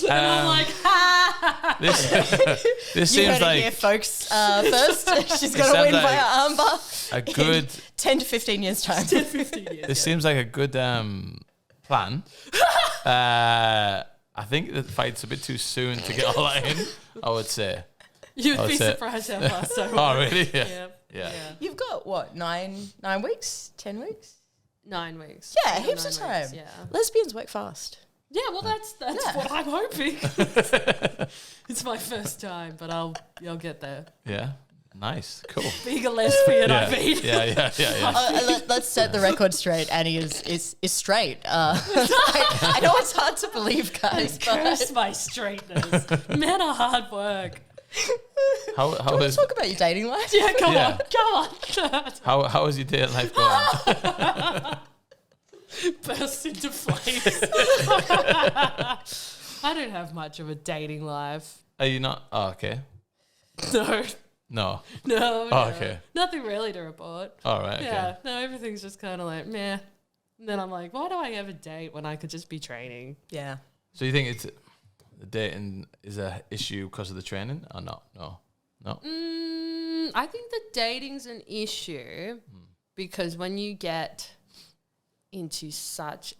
And I'm like, this seems like... here, folks. First, she's got to win by an armbar. A good... 10 to 15 years' time. 10 15 years. This seems like a good plan. I think the fight's a bit too soon to get all that in, I would say. You'd be surprised how fast I was. Oh, really? Yeah. You've got, what, 9 weeks? 10 weeks? 9 weeks. Yeah, heaps of time. Yeah. Lesbians work fast. Yeah, well, that's what I'm hoping. It's my first time, but I'll get there. Yeah. Nice. Cool. Being a lesbian, I mean. Yeah. Let's set the record straight. Annie is straight. I know it's hard to believe, guys. Curse my straightness. Men are hard work. How Do you want to talk about your dating life? Yeah, come on. How is your dating life going? Burst into flames. I don't have much of a dating life. Are you not? Oh, okay. No. Oh, okay. Nothing really to report. All right. Okay. Yeah. No, everything's just kind of like meh. And then I'm like, why do I ever date when I could just be training? Yeah. So you think the dating is a issue because of the training or not? No. No. I think that dating's an issue because when you get into such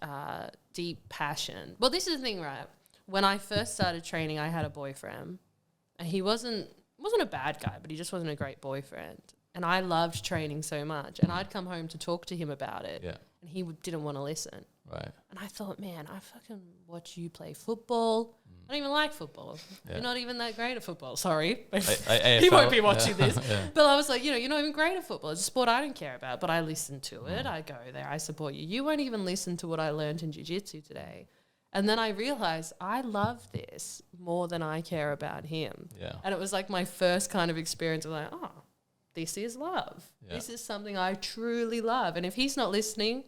deep passion. Well, this is the thing, right? When I first started training, I had a boyfriend, and he wasn't a bad guy, but he just wasn't a great boyfriend. And I loved training so much, and I'd come home to talk to him about it, and he didn't want to listen. Right. And I thought, man, I fucking watch you play football. I don't even like football. You're not even that great at football. Sorry. He won't be watching this. But I was like, you're not even great at football. It's a sport I don't care about, but I listen to it. I go there. I support you. You won't even listen to what I learned in jiu-jitsu today. And then I realized I love this more than I care about him. Yeah. And it was like my first kind of experience of like, oh, this is love. Yeah. This is something I truly love. And if he's not listening,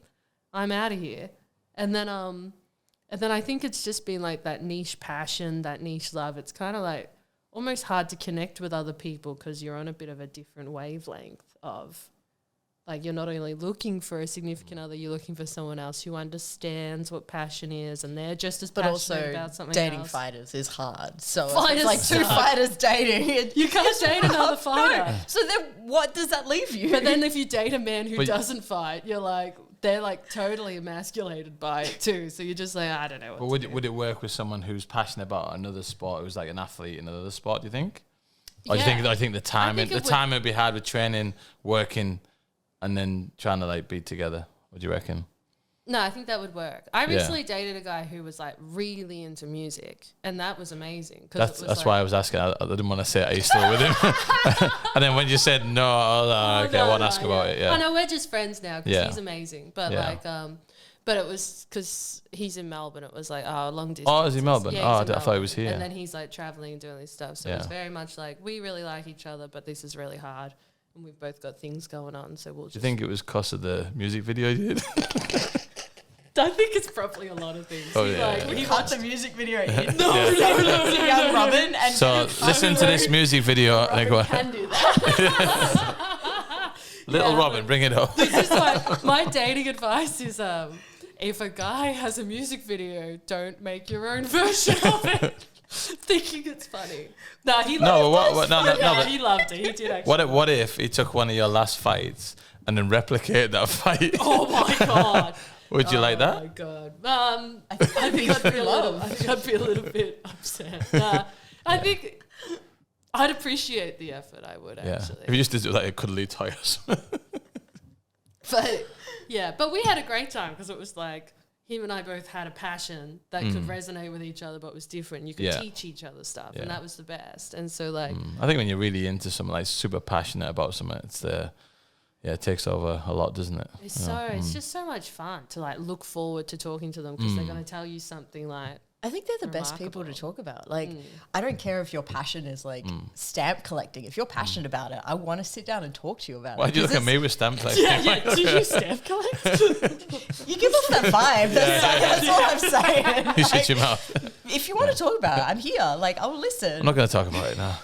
I'm out of here. And then I think it's just been like that niche passion, that niche love. It's kind of like almost hard to connect with other people because you're on a bit of a different wavelength of like you're not only looking for a significant other, you're looking for someone else who understands what passion is and they're just as passionate about something dating else. Fighters is hard. So Fighters it's like two fighters dating. You can't date another fighter. No. So then what does that leave you? But then if you date a man who doesn't fight, you're like, they're like totally emasculated by it too. So you're just like, I don't know. But would it work with someone who's passionate about another sport, who's like an athlete in another sport, do you think? Or do you think, I think the time would be hard with training, working, and then trying to like be together? What do you reckon? No, I think that would work. I recently dated a guy who was like really into music, and that was amazing. That's why I was asking. I didn't want to say, are you still with him? And then when you said no, I was like, okay, I won't ask about it. Yeah. I know we're just friends now because he's amazing. But but it was because he's in Melbourne. It was like, long distance. Oh, is he Melbourne? Yeah, I thought he was here. And then he's like traveling and doing this stuff. So it's very much like we really like each other, but this is really hard. And we've both got things going on. So we'll just. Do you think it was because of the music video you did? I think it's probably a lot of things. Oh, He cut the music video in. No. Young Robin. And so listen to this music video and then go ahead. Can do that. Little Robin, bring it up. This is my dating advice is if a guy has a music video, don't make your own version of it. Thinking it's funny. No, he loved it. He loved it. He did actually. What if he took one of your last fights and then replicated that fight? Oh my God. Would you like that? Oh my God. I think I'd be a little bit upset. I think I'd appreciate the effort. I would actually. If you just did it like a cuddly toy or something. But we had a great time because it was like him and I both had a passion that could resonate with each other, but was different. You could teach each other stuff, and that was the best. And so, like, I think when you're really into something, like super passionate about something, it's it takes over a lot, doesn't it? It's just so much fun to like look forward to talking to them because they're going to tell you something like. I think they're the best people to talk about. Like, I don't care if your passion is like stamp collecting. If you're passionate about it, I want to sit down and talk to you about it. Why'd you look at me with stamp collecting? Do you stamp collect? You give off that vibe. That's all I'm saying. You shut your mouth. If you want to talk about it, I'm here. Like, I'll listen. I'm not going to talk about it now.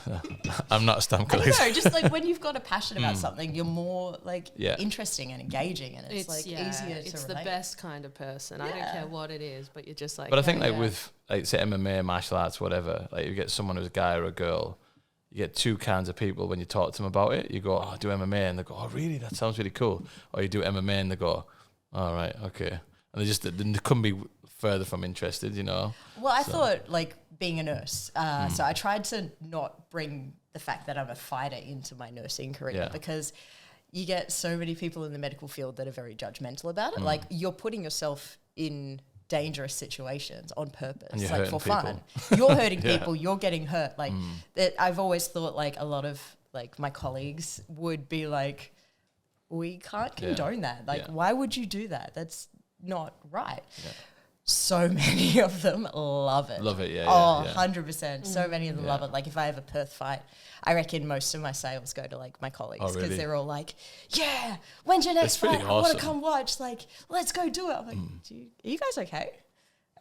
I'm not a stamp collector. No, just like when you've got a passion about something, you're more like interesting and engaging, and it's like easier to relate. It's the best kind of person. I don't care what it is, but you're just like. But I think like with like say MMA, martial arts, whatever, like you get someone who's a guy or a girl, you get two kinds of people when you talk to them about it. You go, oh, I do MMA, and they go, oh, really? That sounds really cool. Or you do MMA, and they go, all right, okay, and they couldn't be further from interested, you know. Well, I thought like being a nurse, so I tried to not bring the fact that I'm a fighter into my nursing career because you get so many people in the medical field that are very judgmental about it. Like you're putting yourself in dangerous situations on purpose, like for fun. You're hurting people, you're getting hurt. Like that, I've always thought like a lot of like my colleagues would be like, we can't condone that. Like, why would you do that? That's not right. Yeah. So many of them love it. 100%. So many of them love it. Like if I have a Perth fight, I reckon most of my sales go to like my colleagues because they're all like, yeah, when's your next fight? Awesome. I want to come watch. Like, let's go do it. I'm like, are you guys okay?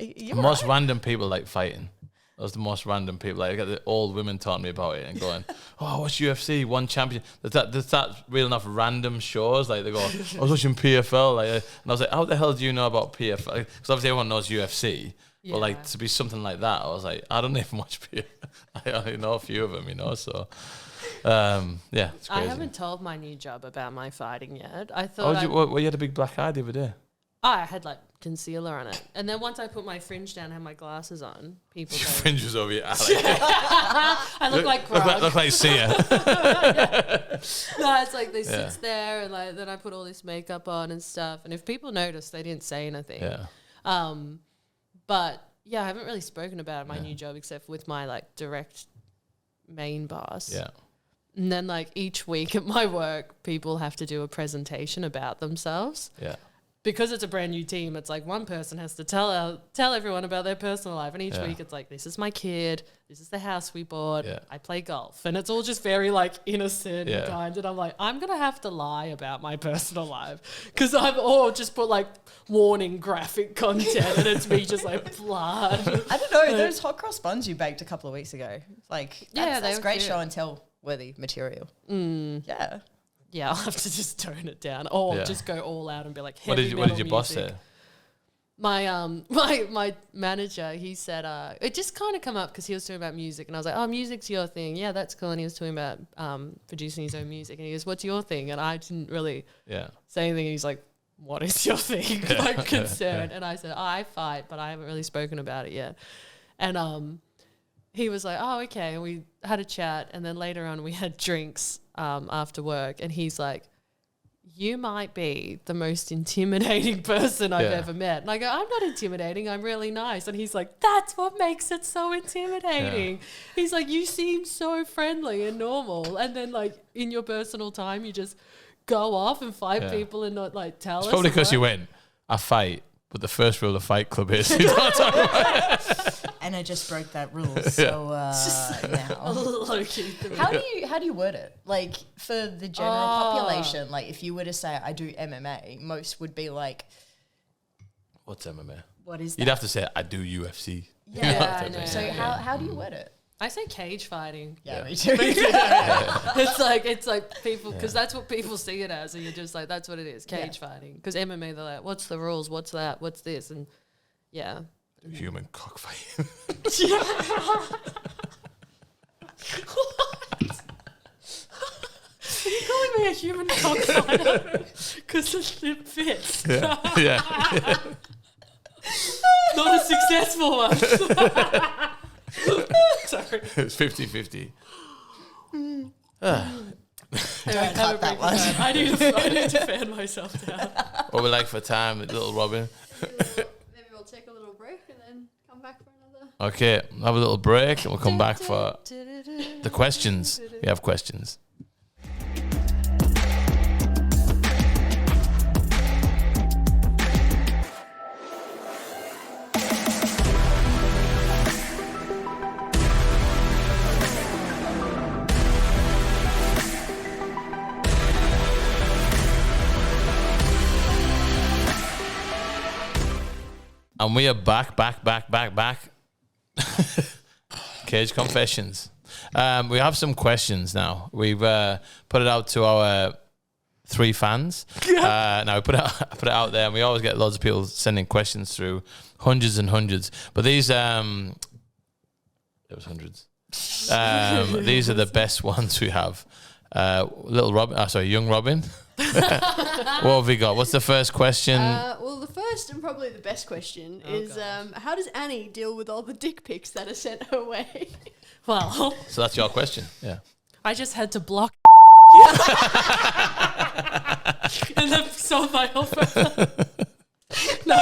The most random people like fighting. Those are the most random people. Like I get the old women talking to me about it and going, oh, what's UFC? One champion. There's that real enough random shows. Like they go, I was watching PFL. Like, and I was like, how the hell do you know about PFL? Because obviously everyone knows UFC. But like to be something like that, I was like, I don't even watch PFL. I only know a few of them, you know. So Yeah, it's I crazy. haven't told my new job about my fighting yet. I Oh, thought you had a big black eye the other day. I had like concealer on it, and then once I put my fringe down and had my glasses on, people Your go, fringe was over your eye. I look like Grog. Look like Sia. No, it's like they sits there, and like then I put all this makeup on and stuff. And if people notice, they didn't say anything. Yeah. But yeah, I haven't really spoken about my new job except with my like direct main boss. Yeah. And then like each week at my work, people have to do a presentation about themselves. Yeah. Because it's a brand new team, it's like one person has to tell everyone about their personal life. And each Yeah. week it's like, this is my kid, this is the house we bought, Yeah. I play golf. And it's all just very like innocent Yeah. and kind. And I'm like, I'm going to have to lie about my personal life. Because I've all just put like warning graphic content and it's me just like blood. I don't know, those hot cross buns you baked a couple of weeks ago. Like, Yeah, they that's were great cute. show and tell worthy material. Yeah. Yeah, I'll have to just tone it down or Yeah. just go all out and be like, What heavy did metal your boss music. say? My manager, he said it just kind of come up because he was talking about music and I was like, oh, music's your thing. Yeah, that's cool. And he was talking about producing his own music and he goes, what's your thing? And I didn't really say anything. And he's like, what is your thing? Like concerned. And I said, I fight, but I haven't really spoken about it yet. And he was like, oh, okay. And we had a chat and then later on we had drinks after work and he's like, you might be the most intimidating person I've ever met. And I go, I'm not intimidating. I'm really nice. And he's like, that's what makes it so intimidating. He's like, you seem so friendly and normal. And then like in your personal time, you just go off and fight people and not like tell us. It's probably because you went, I fight, but the first rule of Fight Club is you don't talk about it. And I just broke that rule. So now. Low-key. How do you word it? Like for the general population, like if you were to say I do MMA, most would be like, What's MMA? what is that? You'd have to say, I do UFC. Yeah, I know. So how do you word it? I say cage fighting. Yeah, me too. It's like people, because that's what people see it as, and you're just like, that's what it is, cage fighting. Because MMA, they're like, what's the rules? What's that? What's this? And yeah. Human cockfighting. Are you calling me a human cockfighter? Because it fits. Yeah. Not a successful one. Sorry. It's 50-50. Anyway, cut that one. I need to fan myself down. What we like for time, little Robin. Maybe we'll take a little break and then come back for another. Okay, have a little break and we'll come back for the questions. We have questions. And we are back. Cage Confessions. We have some questions now. We've put it out to our 3 fans. Now we put it out there, and we always get loads of people sending questions through, hundreds and hundreds. But these, there was hundreds. These are the best ones we have. Young Robin. What have we got? What's the first question? Well, the first and probably the best question is how does Annie deal with all the dick pics that are sent her way? Well, So that's your question. Yeah. I just had to block and then solve my whole problem. No,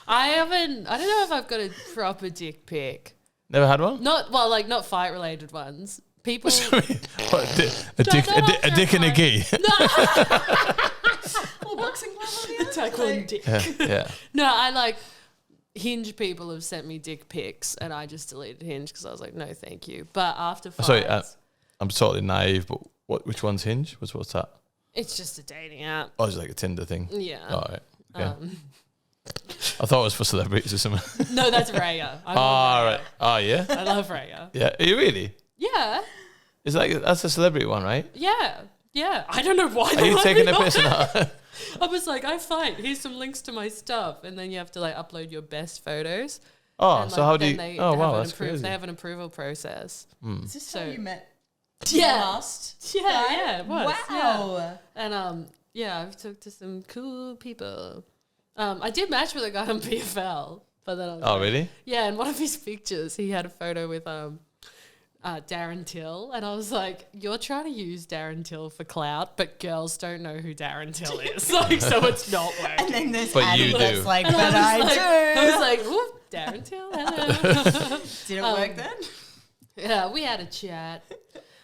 I'm kidding. I don't know if I've got a proper dick pic. Never had one? Not fight related ones. People. What, a dick and a gee? Or boxing glove. Take one dick. Yeah. No, I like Hinge people have sent me dick pics and I just deleted Hinge because I was like, no, thank you. But after fights, Sorry, I'm totally naive, but which one's Hinge? What's that? it's just a dating app. Oh, it's like a Tinder thing. Yeah. All right. Okay. I thought it was for celebrities or something. No, that's Raya. I love All Raya. right. Oh, yeah? I love Raya. Yeah. Are you really? Yeah. It's like, that's a celebrity one, right? Yeah. Yeah. I don't know why. Are you taking a piss or not? I was like, I fight. Here's some links to my stuff. And then you have to like upload your best photos. Oh, And, so how do you? then they Oh, have wow, an that's crazy. They have an approval process. Is this So- how you met? Yeah. Last Yeah, guy? yeah, it was. Wow. Yeah. And yeah, I've talked to some cool people. I did match with a guy on PFL, but then I was Oh, like- really? Yeah, and one of his pictures, he had a photo with Darren Till, and I was like, "You're trying to use Darren Till for clout, but girls don't know who Darren Till is, like, so it's not working." And then there's But Annie you that's do. like, And but I was like, do. I was like, "Ooh, Darren Till, hello." Did it work then? Yeah, we had a chat.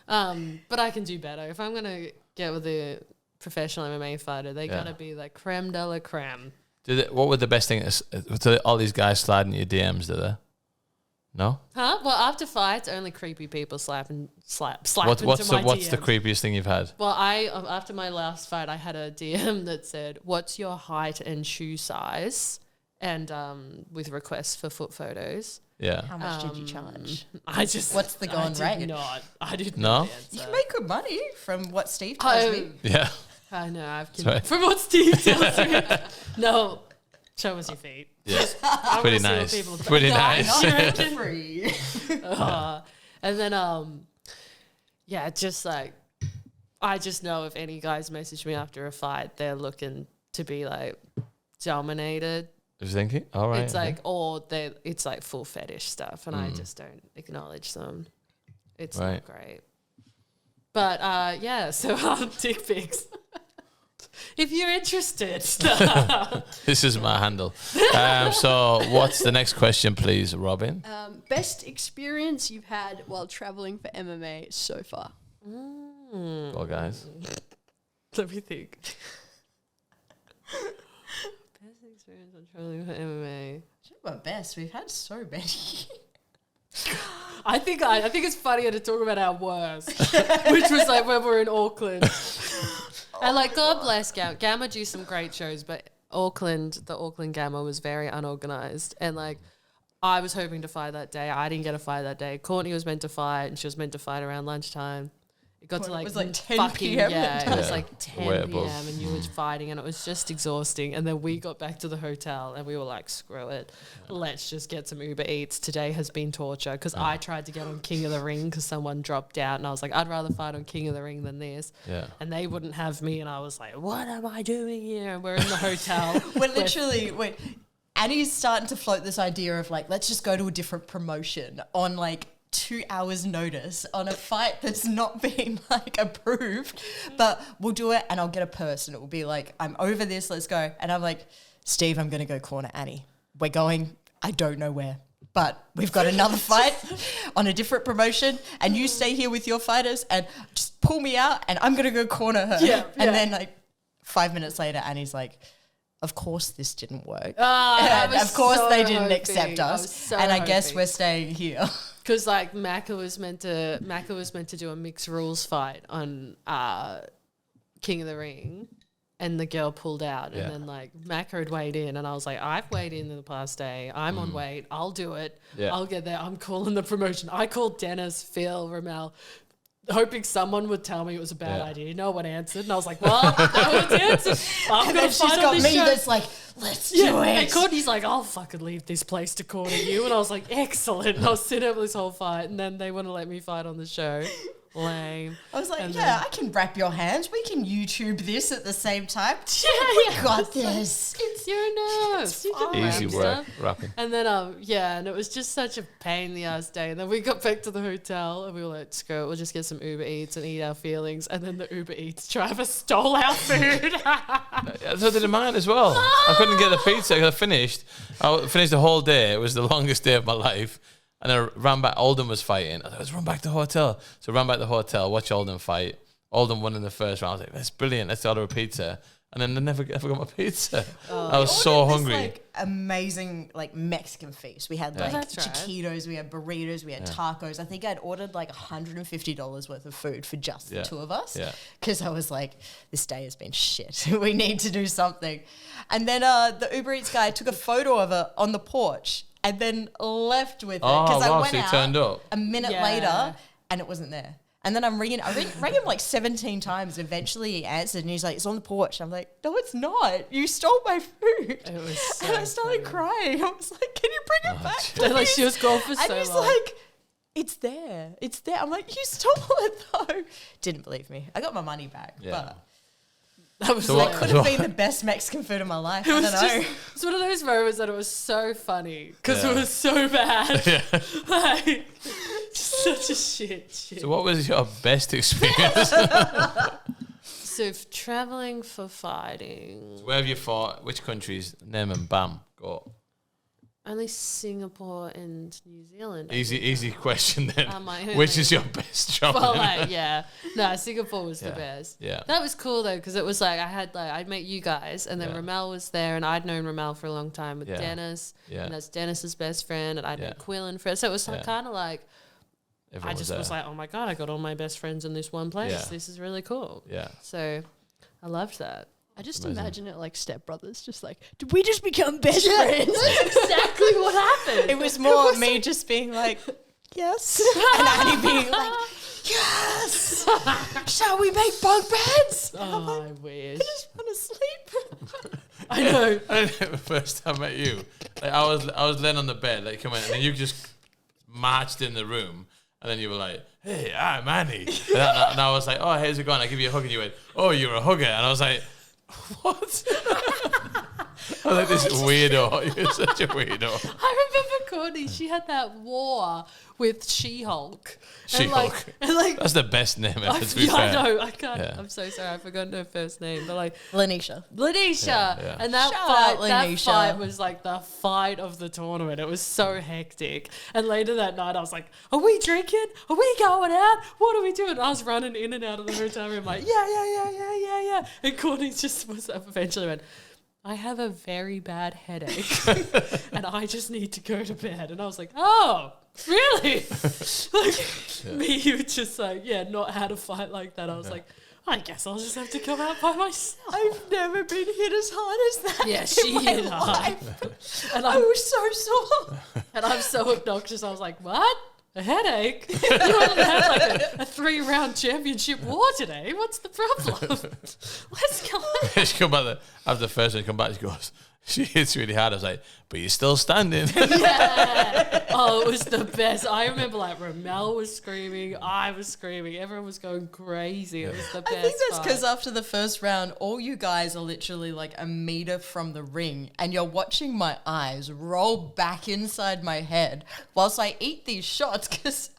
But I can do better. If I'm gonna get with a professional MMA fighter, they gotta be like creme de la creme. What were the best thing? So all these guys sliding your DMs, did they? No. Huh? Well, after fights, only creepy people slap into my What's the DMs. creepiest thing you've had? Well, after my last fight, I had a DM that said, "What's your height and shoe size?" and with requests for foot photos. Yeah. How much did you charge? I just What's the going rate? I did No? not You answer. can make good money from what Steve tells me. Yeah. I know. Sorry. From what Steve tells me. No, show us your feet. Yeah. I Pretty wanna nice. see what people Pretty No, nice. not free. And then yeah, just like I just know if any guys message me after a fight, they're looking to be like dominated. I was thinking, all right. It's like it's like full fetish stuff, and I just don't acknowledge them. It's Right. not great. But yeah, so dick pics. If you're interested. This is my handle. So what's the next question, please, Robin? Best experience you've had while traveling for MMA so far? Well, guys. Let me think. Best experience on traveling for MMA. But best, we've had so many. I think it's funnier to talk about our worst, which was like when we were in Auckland. And like, God bless Gamma. Gamma do some great shows, but the Auckland Gamma was very unorganized. And like, I was hoping to fight that day. I didn't get a fight that day. Courtney was meant to fight, and she was meant to fight around lunchtime. It got to like, It was like 10 fucking, p.m. yeah, it was Yeah. like Way 10 above. p.m. and you were fighting, and it was just exhausting. And then we got back to the hotel and we were like, screw it. Let's just get some Uber Eats. Today has been torture because I tried to get on King of the Ring because someone dropped out, and I was like, I'd rather fight on King of the Ring than this. Yeah. And they wouldn't have me, and I was like, what am I doing here? And we're in the hotel. We're literally, Annie's starting to float this idea of like, let's just go to a different promotion on like 2 hours notice on a fight that's not been like approved, but we'll do it and I'll get a purse and it will be like, I'm over this, let's go. And I'm like, Steve, I'm going to go corner Annie. We're going, I don't know where, but we've got another fight on a different promotion and you stay here with your fighters and just pull me out and I'm going to go corner her. Yeah, and yeah. then like 5 minutes later, Annie's like, of course this didn't work. I And was of course so they didn't hoping. accept I us. was so And I guess hoping. we're staying here. Because like Macca was meant to do a mixed rules fight on King of the Ring, and the girl pulled out, Yeah. and then like Macca had weighed in, and I was like, I've weighed in the past day. I'm on weight. I'll do it. Yeah. I'll get there. I'm calling the promotion. I called Dennis, Phil, Ramel, hoping someone would tell me it was a bad Yeah. idea. No one answered, and I was like, well, no one's answered. I'm And gonna then she's fight on got this me show. that's like, let's do Yeah, and it. Courtney's like, I'll fucking leave this place to corner you. And I was like, excellent. And I was sitting over this whole fight, and then they want to let me fight on the show. Lame. I was like, And yeah, I can wrap your hands. We can YouTube this at the same time. Yeah, Got this. You're a nurse. You can Easy wrap work, stuff. rapping. And then, yeah, and it was just such a pain in the ass day. And then we got back to the hotel, and we were like, screw it, we'll just get some Uber Eats and eat our feelings. And then the Uber Eats driver stole our food. So did mine as well. I couldn't get the pizza. I finished the whole day. It was the longest day of my life. And I ran back. Oldham was fighting. I thought, let's run back to the hotel. So I ran back to the hotel, watch Oldham fight. Oldham won in the first round. I was like, that's brilliant. Let's order a pizza. And then I never got my pizza. I was so Ordered hungry. This, like, amazing like Mexican feast. We had like That's right. chiquitos, we had burritos, we had tacos. I think I'd ordered like $150 worth of food for just Yeah. the two of us. Yeah. Because I was like, this day has been shit. We need to do something. And then the Uber Eats guy took a photo of her on the porch and then left with it. Oh, I wow, went so he out turned up. a minute Yeah. later and it wasn't there. And then I rang him like 17 times. Eventually he answered and he's like, it's on the porch. I'm like, no, it's not. You stole my food. It was so and I started funny. crying. I was like, can you bring it back? They're like, she was gone for And so he's long. like, it's there. It's there. I'm like, you stole it though. Didn't believe me. I got my money back. Yeah. But That was So like, what- could have been the best Mexican food of my life. I don't know. It's one of those moments that it was so funny because Yeah. it was so bad. Yeah. Like, such a shit. So what was your best experience? So traveling for fighting, Where have you fought? Which countries? Name and bam. Go. only Singapore and New Zealand. Easy question then. My Which only- is your best job? Well, like, yeah. No, Singapore was the Yeah. best. Yeah. That was cool though, because it was like I'd met you guys, and then Yeah. Ramel was there, and I'd known Ramel for a long time with Yeah. Dennis, Yeah. and that's Dennis's best friend, and I'd Yeah. met Quillen first. So it was Yeah. kind of like Everyone I just there. was like, oh my god, I got all my best friends in this one place. Yeah. This is really cool. Yeah. So I loved that. I just Amazing. imagine it like Step Brothers, just like, did we just become best friends? Exactly what happened. It was more me just being like, yes. And Annie being like, yes. Shall we make bunk beds? Oh, I wish. I just want to sleep. I know. I think the first time I met you, like I was laying on the bed, like come in, and then you just marched in the room, and then you were like, "Hey, I'm Annie," and I was like, "Oh, how's it going?" I give you a hug, and you went, "Oh, you're a hugger," and I was like, "What?" I was like, "This weirdo, you're such a weirdo." I remember Courtney. She had that war with She-Hulk. She-Hulk. And like, That's the best name ever. To be yeah, fair. I know. I can't. Yeah. I'm so sorry. I forgot her first name. But like, Lanisha. Lanisha. Yeah. And that Shout fight, out, that Lanisha. fight was like the fight of the tournament. It was so hectic. And later that night, I was like, "Are we drinking? Are we going out? What are we doing?" I was running in and out of the hotel room like, yeah. And Courtney just was eventually went, "I have a very bad headache, and I just need to go to bed." And I was like, "Oh, really?" Like me, you just like, not had a fight like that. I was like, I guess I'll just have to come out by myself. I've never been hit as hard as that. Yeah, in she my hit hard. life. And I I'm was so sore. and I'm so obnoxious. I was like, "What? A headache? You want to have like a 3-round championship war today? What's the problem? Let's go." She come back after the first one. Come back. She goes, she hits really hard. I was like, "But you're still standing." Yeah. Oh, it was the best. I remember like Ramel was screaming, I was screaming, everyone was going crazy. It was the best. I think that's fight. because after the first round, all you guys are literally like a meter from the ring, and you're watching my eyes roll back inside my head whilst I eat these shots because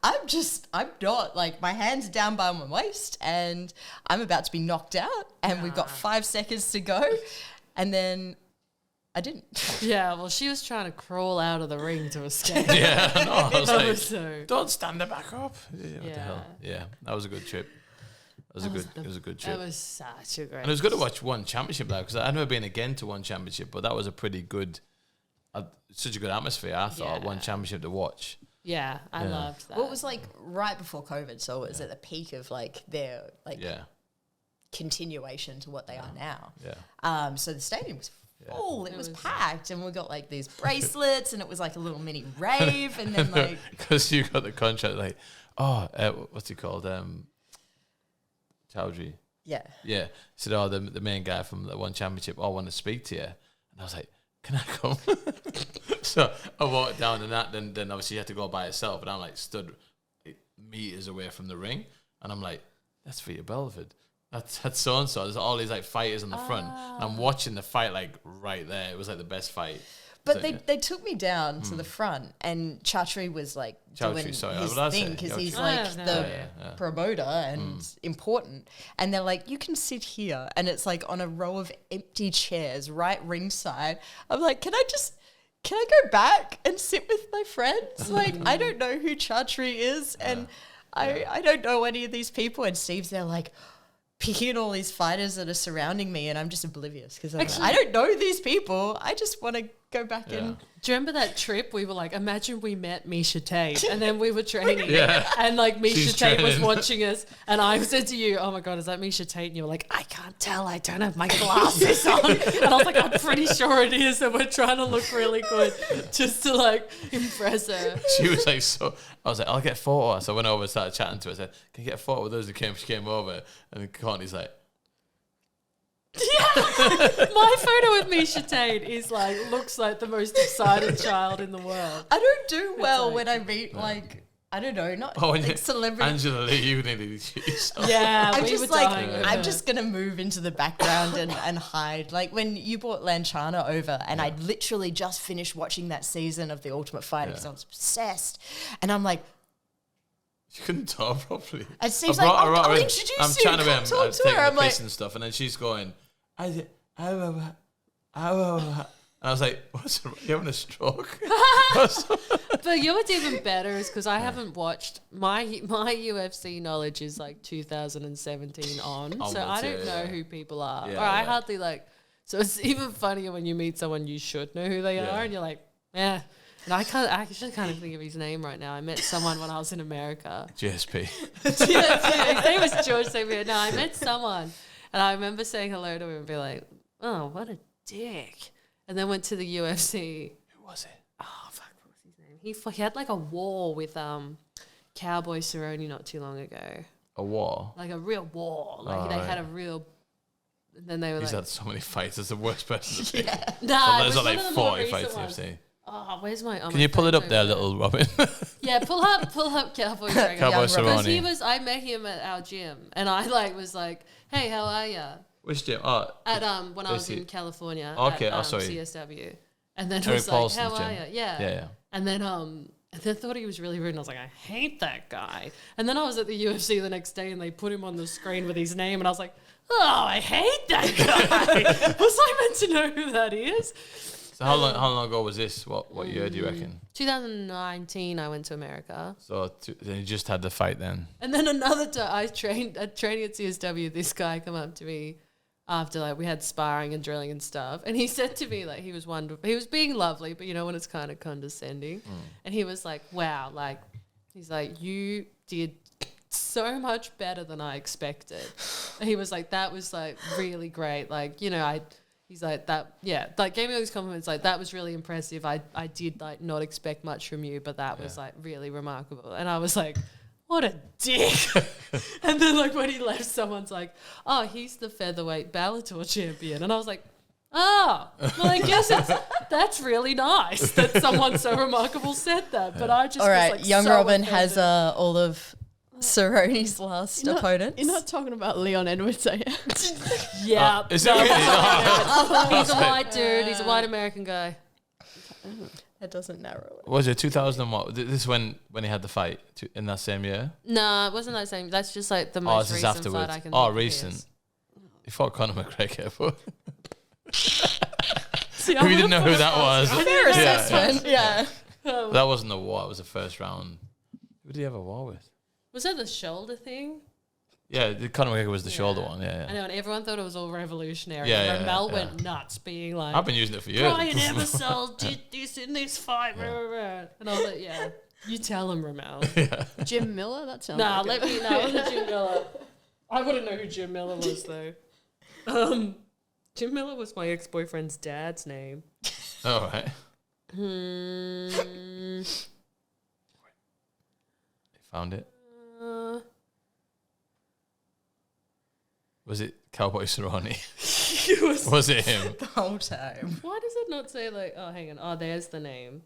I'm not like, my hand's down by my waist and I'm about to be knocked out, and we've got 5 seconds to go, and then I didn't. Yeah, well, she was trying to crawl out of the ring to escape. Yeah, no, I was That like, was so. "Don't stand her back up." Yeah, what the Yeah. hell? Yeah, that was a good trip. It was a good trip. That was such a great. And it was good to watch one championship now because I'd never been again to one championship, but that was a pretty good, such a good atmosphere. I thought Yeah. one championship to watch. Yeah, I Yeah. loved that. Well, it was like right before COVID, so it was at the peak of like their like Yeah, continuation to what they are now. yeah. So the stadium was Yeah. full. It It was was- packed, and we got like these bracelets, and it was like a little mini rave, and then like Because you got the contract, like, what's he called? Chowdhury. yeah. Yeah. Said, "Oh, the main guy from the one championship, I want to speak to you." And I was like, "Can I come?" So I walked down, and then obviously you had to go by yourself, and I'm like stood meters away from the ring, and I'm like, "That's Vita Belford. That's so and so." There's all these like fighters on the front, and I'm watching the fight like right there. It was like the best fight. But So, they, yeah. they took me down to the front, and Chatri was like doing Chowdhury, sorry, his what did I say? thing because he's Chowdhury. like Oh, no. the Yeah. promoter and important. And they're like, "You can sit here," and it's like on a row of empty chairs right ringside. I'm like, can I go back and sit with my friends? Like, I don't know who Chatri is, and I don't know any of these people. And Steve's there like picking all these fighters that are surrounding me, and I'm just oblivious because I don't know these people. I just want to go back and Do you remember that trip? We were like, imagine we met Misha Tate, and then we were training, Yeah. and like Misha She's Tate was training. watching us, and I said to you, "Oh my god, is that Misha Tate?" And you were like, "I can't tell. I don't have my glasses on." And I was like, "I'm pretty sure it is." And we're trying to look really good just to like impress her. She was like, so I was like, "I'll get a photo." So I went over and started chatting to her. I said, "Can you get a photo with us?" She came over, and Courtney's like, Yeah, My photo with Misha Tate is like looks like the most excited child in the world. I don't do well like- when I meet like I don't know, not Oh, like celebrity. Angela Lee, you nearly yourself. Yeah, I'm we just were like dying over I'm her. just gonna move into the background and hide. Like when you brought Lanchana over, and I'd literally just finished watching that season of The Ultimate Fighter because I was obsessed, and I'm like, You couldn't talk properly. it seems I like brought her I'll in. introduce I'm you. chatting Come to talk him, to taking her. the I'm like, piss and stuff, and then she's going, and I was like, what's wrong? You having a stroke? But you know what's even better is because I haven't watched my UFC knowledge is like 2017 on, so I Onwards, don't know yeah. who people are, Yeah, or I yeah. hardly like. So it's even funnier when you meet someone you should know who they Yeah. are, and you're like, yeah. And I actually can't think of his name right now. I met someone when I was in America. GSP. Yeah, his name was George Xavier. No, I met someone, and I remember saying hello to him and be like, oh, what a dick. And then went to the UFC. Who was it? Oh fuck, what was his name? He had like a war with Cowboy Cerrone not too long ago, A war. like a real war. Like Oh, they right. had a real. And then they were He's like, had so many fights. It's the worst person to be. nah, it There's was like one of the more 40 recent fights ones. you've seen. Oh, where's my? Oh, Can my you pull it phone's up there, over little Robin? Yeah, pull up Cowboy Cerrone. Cowboy Because he Cerrone. was, I met him at our gym, and I like was like, hey, how are ya? Which gym? Oh, At when I was Is in he- California. Okay, at, sorry. CSW, and then Eric was like, Paulson's how are gym. ya? Yeah. yeah. And then thought he was really rude, and I was like, I hate that guy. And then I was at the UFC the next day, and they put him on the screen with his name, and I was like, oh, I hate that guy. Was I meant to know who that is? So how long ago was this? What year do you reckon? 2019, I went to America. So then you just had the fight then. And then another time, I training at CSW, this guy come up to me after like we had sparring and drilling and stuff, and he said to me like he was being lovely, but you know when it's kind of condescending, and he was like, "Wow, like he's like you did so much better than I expected." And he was like, "That was like really great, like you know He's like that, yeah. Like gave me all these compliments. Like that was really impressive. I did like not expect much from you, but that was like really remarkable. And I was like, what a dick. And then like when he left, someone's like, oh, he's the featherweight Bellator champion. And I was like, oh, well, I guess that's really nice that someone so remarkable said that. But I just all right, was like, young so Robin offended. has all of Cerrone's last opponents. You're not talking about Leon Edwards, are you? Yeah, Is no, it really? he's a white dude. He's a white American guy. That doesn't narrow it. Was it 2000 and what? This is when he had the fight in that same year? No, it wasn't that same. That's just like the Oh, most this is recent afterwards. fight I can Oh, think of recent. his. He fought Conor McGregor. But See, we didn't know who that was. Fair assessment. Yeah. That wasn't a war. It was the first round. Who did he have a war with? Was that the shoulder thing? Yeah, Conor McGregor was the shoulder one. I Yeah. know, and everyone thought it was all revolutionary. Yeah, and yeah, Ramel yeah. went nuts, being like, I've been using it for years. Brian Ebersol did this in this fight. Rah, rah, rah. And I was like, yeah, you tell him, Ramel. Jim Miller? That sounds Nah, like let me know. It wasn't Jim Miller. I wouldn't know who Jim Miller was, though. Jim Miller was my ex-boyfriend's dad's name. All right. Found it. Was it Cowboy Cerrone? Was it him? The whole time. Why does it not say like? Oh, hang on. Oh, there's the name.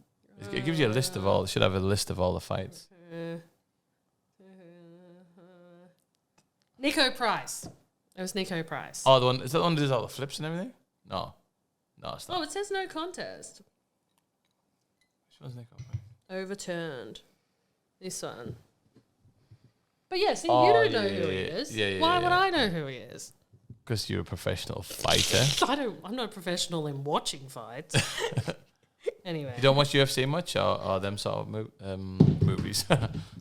It gives you a list of all. It should have a list of all the fights. Nico Price. It was Nico Price. Oh, the one is that the one that does all the flips and everything? No, it's not. Oh, it says no contest. Which one's Nico Price? Overturned. This one. But yeah, see, Oh, you don't know yeah, who he yeah, is. yeah, Why would yeah. I know who he is? Because you're a professional fighter. I'm not a professional in watching fights. Anyway. You don't watch UFC much, or them sort of movies?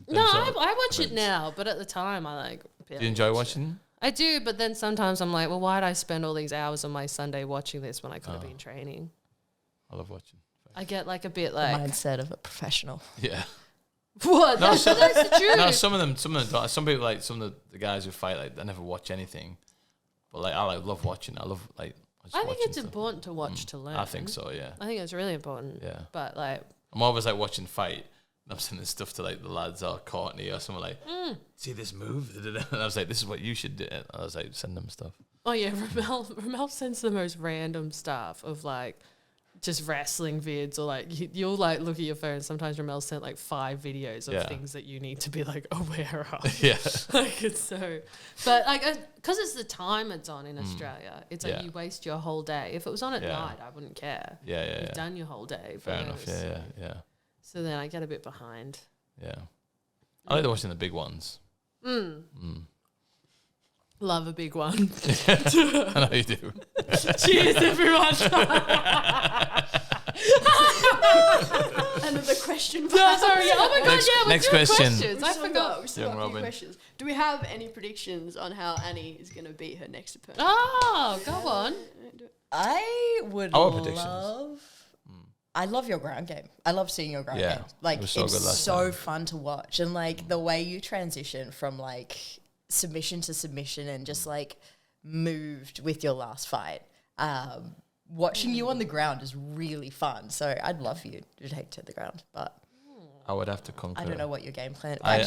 No, I watch it now, but at the time I like. Do you enjoy watching? I do, but then sometimes I'm like, well, why did I spend all these hours on my Sunday watching this when I could have been training? I love watching. I get like a bit like, Mindset of a professional. Yeah. what? No, That's the truth. No, some of them don't. Some people like some of the guys who fight like they never watch anything, but like I love watching. I love like. just I think watching it's stuff. important to watch to learn. I think so. Yeah. I think it's really important. Yeah. But like, I'm always like watching fight, I'm sending stuff to like the lads or Courtney or someone like, see this move? And I was like, this is what you should do. And I was like, send them stuff. Oh yeah, Ramel sends the most random stuff of like just wrestling vids, or like you'll like look at your phone. Sometimes Ramel sent like 5 videos of things that you need to be like aware of. Yeah, like it's so, but like because it's the time it's on in Australia, it's like you waste your whole day. If it was on at night, I wouldn't care. You've done your whole day. Fair enough. Yeah. So then I get a bit behind. Yeah, I like watching the big ones. Love a big one. I know you do. Cheers, everyone. Another question. No, sorry. Oh my god, Next question. I forgot. We still got a few questions. Do we have any predictions on how Annie is going to beat her next opponent? Oh, go on. I would Our love... predictions. I love your ground game. I love seeing your ground game. Like, it was it's so fun to watch. And, like, the way you transition from, like, submission to submission and just, like, moved with your last fight. Watching you on the ground is really fun. So I'd love for you to take to the ground. But I would have to concur. I don't know what your game plan... I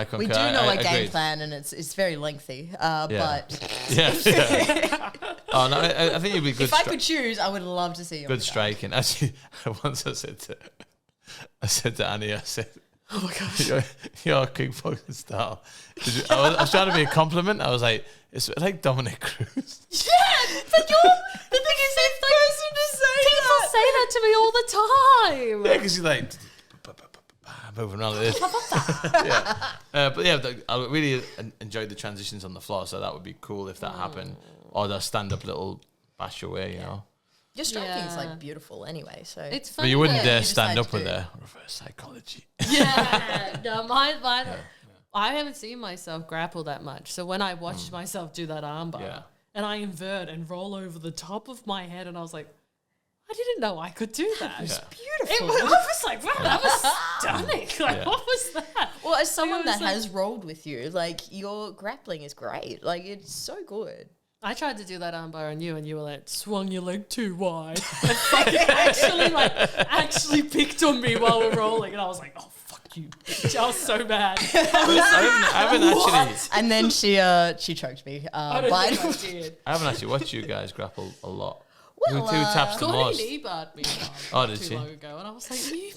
concur. We do know a game agreed. plan, and it's very lengthy. But... Yeah. Oh, no, I think you'd be good. If I could choose, I would love to see you. Good striking. Actually, once I said to Annie, I said, Oh my gosh. your kickboxing style. I was trying to be a compliment. I was like, it's like Dominic Cruz. Yeah, but the thing is, it's like, people say that to me all the time. Yeah, because you're like moving around like this. But yeah, I really enjoyed the transitions on the floor, so that would be cool if that happened. Or the stand-up little bash away, you know. Your striking's like beautiful anyway, so It's But funny. you wouldn't that- dare you stand decide up to with do. their reverse psychology. Yeah, no, mine. I haven't seen myself grapple that much. So when I watched myself do that armbar, and I invert and roll over the top of my head, and I was like, I didn't know I could do that. beautiful. I was like, wow, that was stunning. Like, what was that? Well, as someone was that like- has rolled with you, like your grappling is great. Like it's so good. I tried to do that armbar on you, and you were like, swung your leg too wide. And fucking actually picked on me while we're rolling, and I was like, oh, fuck you, bitch. I was so mad. I haven't actually. And then she choked me. I don't But think I did. I haven't actually watched you guys grapple a lot. Well, who taps the most? Courtney barred me Oh, did too she? long ago, and I was like, you.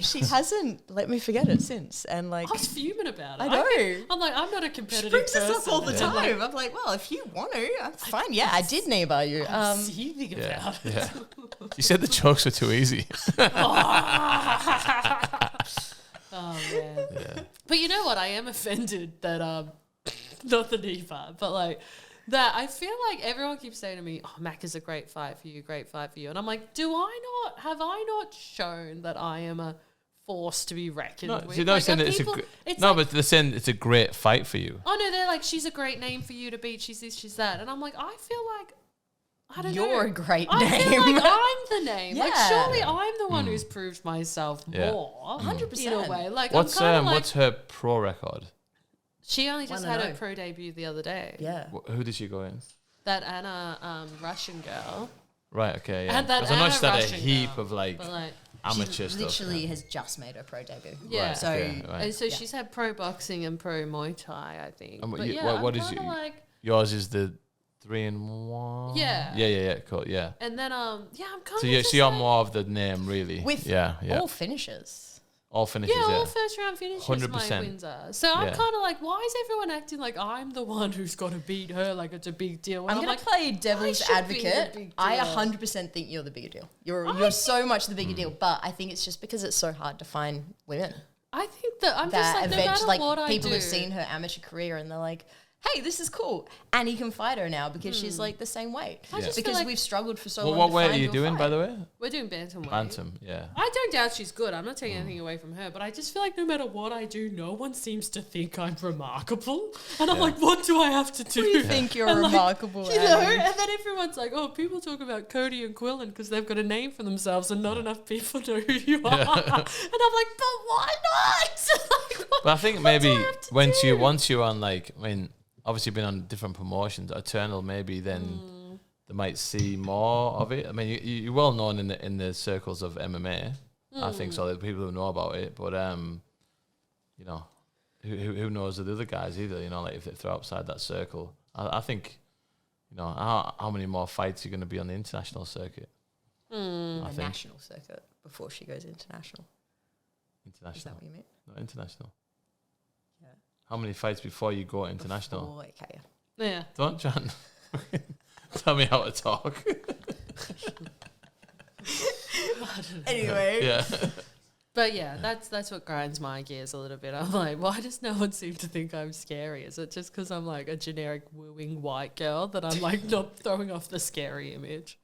she hasn't let me forget it since. And like I was fuming about it. I know. I'm like, I'm not a she competitive brings person. this up all the and I'm like, time. I'm like, well, if you want to, I'm fine. Yeah, I did knee bar you. I'm fuming about it. Yeah. You said the jokes were too easy. Oh man. Yeah. But you know what? I am offended that not the knee part, but like that I feel like everyone keeps saying to me, "Oh, Mac is a great fight for you, and I'm like, have I not shown that I am a force to be reckoned with? You're not Like, saying are that people- but they're saying it's a great fight for you. oh no, they're like, she's a great name for you to beat. She's this, she's that, and I'm like, I feel like I don't know. You're a great I name. feel like I'm the name. Like Yeah. surely I'm the one who's proved myself Yeah. more. 100%. In a way. Like What's I'm kind of like what's her pro record? she only just had 1-0. her pro debut the other day. Yeah. Who did she go in? That Anna Russian girl. Right. Okay. Yeah. And that 'Cause I know Anna she's had a Russian heap girl, of like But like amateur She stuff. literally has just made her pro debut. yeah. Right, So okay, right. And so Yeah. she's had pro boxing and pro Muay Thai, I think. And But you- yeah, what I'm is kinda you- like, Yours is the 3-1. Yeah. Yeah. Cool. Yeah. and then I'm kind So of you're on more of the name, really. with yeah. all finishes. All finishes. yeah, Yeah. all first round finishes my 100%. wins are. So I'm Yeah. kind of like, why is everyone acting like I'm the one who's got to beat her? Like it's a big deal. And I'm gonna like, play devil's should be the advocate. big I deal. 100% think you're the bigger deal. You're so much the bigger deal, but I think it's just because it's so hard to find women I think that I'm just that like, no matter like what I people do, have seen her amateur career and they're like, hey, this is cool. And he can fight her now because she's like the same weight. I just feel Because like we've struggled for so Well, long. what to weight are find you your doing, by fight. the way? we're doing bantamweight. Bantam. Yeah. I don't doubt she's good. I'm not taking anything away from her, but I just feel like no matter what I do, no one seems to think I'm remarkable. And I'm like, what do I have to do? What do you think you're And, like, remarkable You know, at? and then everyone's like, oh, people talk about Cody and Quillen because they've got a name for themselves and not enough people know who you are. And I'm like, but why not? Like, But I think what maybe do I have to once do? you're on like, I mean, obviously been on different promotions, Eternal maybe then they might see more of it. I mean, you're well known in the circles of MMA. I think so. There's people who know about it, but you know, who knows the other guys either? You know, like if they're outside that circle, I think, you know, how many more fights are going to be on the international circuit? I think national circuit before she goes international. International. Is that what you mean? No, international. Yeah. How many fights before you go international? Before, okay. Yeah. Don't try and tell me how to talk. Anyway. Yeah. But yeah, that's what grinds my gears a little bit. I'm like, why does no one seem to think I'm scary? Is it just because I'm like a generic wooing white girl that I'm like not throwing off the scary image?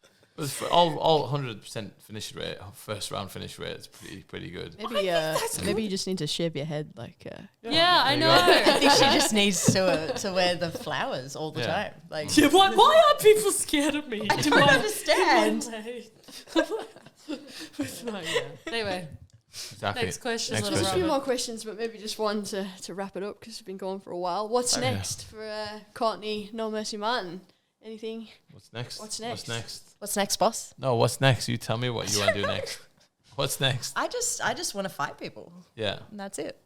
All 100% finish rate, first round finish rate is pretty good. Maybe you just need to shave your head like. Yeah, I know. I think she just needs to wear the flowers all the time. Like, Yeah, why are people scared of me? I don't understand. Anyway, Exactly. next question. Next little There's a question. few Robert. more questions, but maybe just one to wrap it up because we've been going for a while. What's next for Courtney No Mercy Martin? Anything? What's next? What's next? What's next, boss? No, what's next? You tell me what you want to do next. What's next? I just want to fight people. Yeah. And that's it.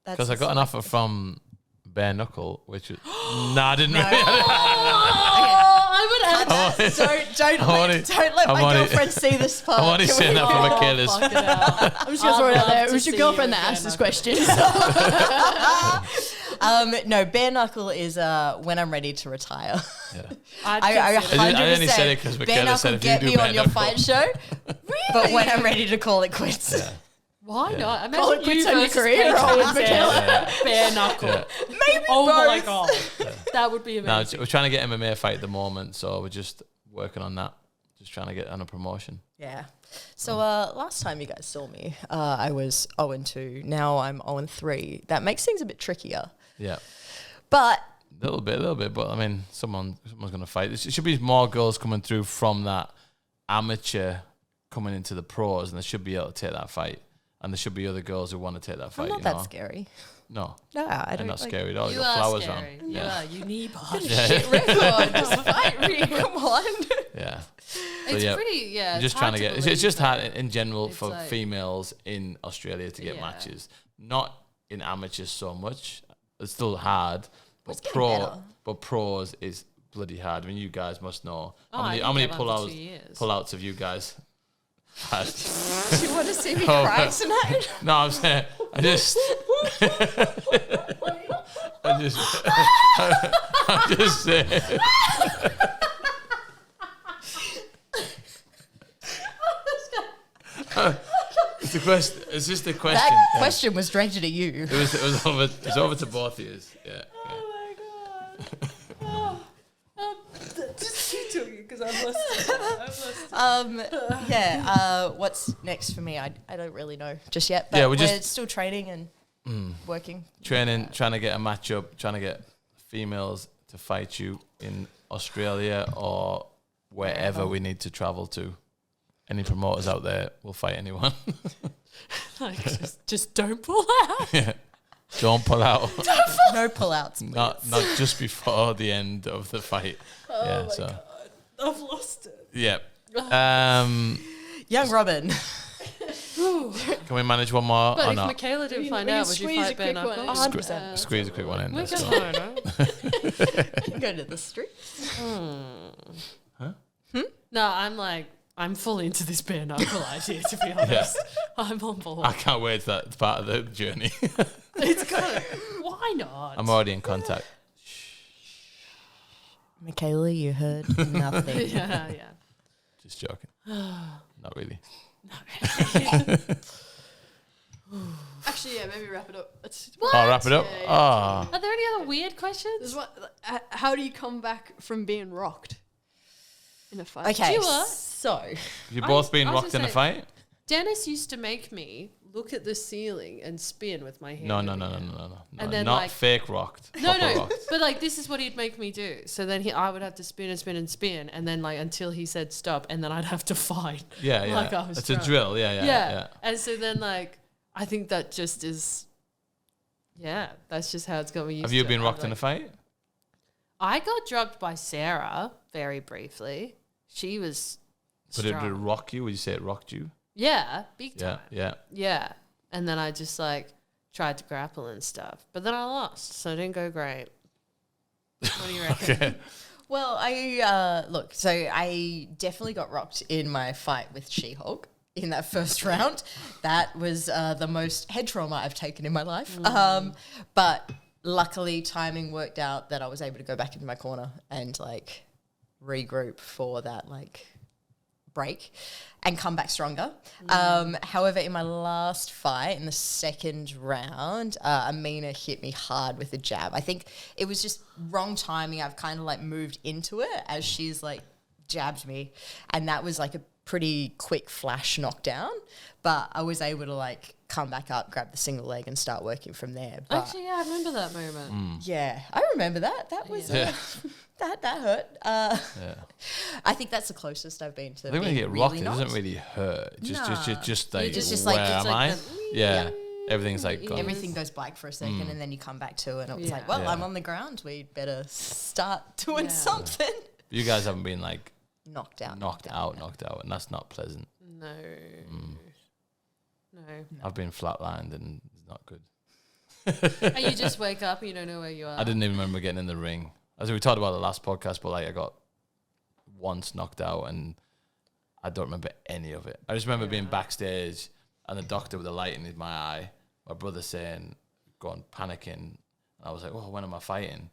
Because I got an offer from Bare Knuckle, which was... I didn't really... I would add Don't let my girlfriend see this part. I'm only saying that for Michaela's. fuck it out. I'm just gonna throw it out there. It to was your see girlfriend you that asked again, this question. No, bare knuckle is when I'm ready to retire. Yeah. I only said it 'cause 100% Michaela bare said knuckle if you get do me bare on your knuckle. fight show. But when I'm ready to call it quits. Yeah. Why Yeah. not? Call it Imagine quits you on your versus career Paige or with Van Michaela. Zandt, bare knuckle. Yeah. Maybe Oh my both. god, that would be No, amazing. we're trying to get MMA fight at the moment, so we're just working on that. Just trying to get on a promotion. Yeah. So last time you guys saw me, I was 0-2. Now I'm 0-3. That makes things a bit trickier. Yeah. But A little bit, but I mean, someone's going to fight. There should be more girls coming through from that amateur coming into the pros, and they should be able to take that fight. And there should be other girls who want to take that fight. I'm not you that know? scary. No, No, I they're don't. not like, scary at all. You You got are flowers scary. on. You Yeah. are. You need body. Shit record. Just fight me. Come on. Yeah. It's yeah, pretty. Yeah, I'm it's just trying to hard get. It's believe, just but hard in general it's for like- females in Australia to get Yeah. matches. Not in amateurs so much. It's still hard, It's but getting better. pros is bloody hard. I mean, you guys must know Oh, how I many didn't give up for pullouts 2 years. pullouts have you guys had? Do you want to see me Oh, cry tonight? No, I'm saying I'm just saying. It's the question. It's just a question. That Yeah. question was directed at you. It was over to both of you. Yeah. Oh my god. Just keep talking because I've lost. What's next for me? I don't really know just yet. But Yeah, we're just- still training and working. Training, trying to get a matchup, trying to get females to fight you in Australia or wherever we need to travel to. Any promoters out there will fight anyone. Like, just don't pull out. Yeah. Don't pull out. No pullouts. not just before the end of the fight. Yeah. So I've lost it. yeah. Young Robin. Can we manage one more But or if not? Michaela didn't We find can out, would you squeeze a fight bare quick one knuckle? in. 100%. Squeeze a quick one in. We Let's can go. find out. Go to the streets. No, I'm full into this bare knuckle idea, to be honest. I'm on board. I can't wait to that part of the journey. It's good. Why not? I'm already in contact. Michaela, you heard nothing. yeah. Just joking. Not really. Actually, yeah, maybe wrap it up. I'll wrap it up. Yeah, Ah. Are there any other weird questions? There's one. How do you come back from being rocked in a fight? Okay, You what? so You've both been I was rocked gonna in a say- fight? Dennis used to make me look at the ceiling and spin with my hand. No. in the air. No, then, not like- fake rocked. No, proper rocked. but like this is what he'd make me do. So then I would have to spin and spin and spin, and then like until he said stop, and then I'd have to fight. Yeah, yeah. Like I was It's drunk. a drill. Yeah. And so then like I think that just is, yeah, that's just how it's got me used. Have you to been it. rocked I'm in a like- fight? I got drugged by Sarah very briefly. She was. But did it strong. rock you? Would you say it rocked you? Yeah, big time. Yeah. Yeah. And then I just like tried to grapple and stuff. But then I lost, so it didn't go great. What do you reckon? Okay. Well, look, so I definitely got rocked in my fight with She-Hulk in that first round. That was the most head trauma I've taken in my life. But luckily timing worked out that I was able to go back into my corner and like regroup for that like break and come back stronger. However, in my last fight, in the second round, Amina hit me hard with a jab. I think it was just wrong timing. I've kind of like moved into it as she's like jabbed me, and that was like a pretty quick flash knockdown. But I was able to like come back up, grab the single leg, and start working from there. But Actually, yeah, I remember that moment. yeah, I remember that. That was that hurt. I think that's the closest I've been to. I think when you get really rocked, it knocked. doesn't really hurt. Just like, just where like, it's am I? like Yeah. Everything's like gone. Everything goes black for a second, and then you come back to it, and it was like, Yeah. well, Yeah. I'm on the ground. We better start doing Yeah. something. You guys haven't been like Knocked out, knocked out, and that's not pleasant. No. No. I've been flatlined, and it's not good. And you just wake up and you don't know where you are. I didn't even remember getting in the ring. As we talked about the last podcast, but like I got once knocked out, and I don't remember any of it. I just remember being backstage and the doctor with the light in my eye, my brother saying, going panicking. And I was like, well, when am I fighting?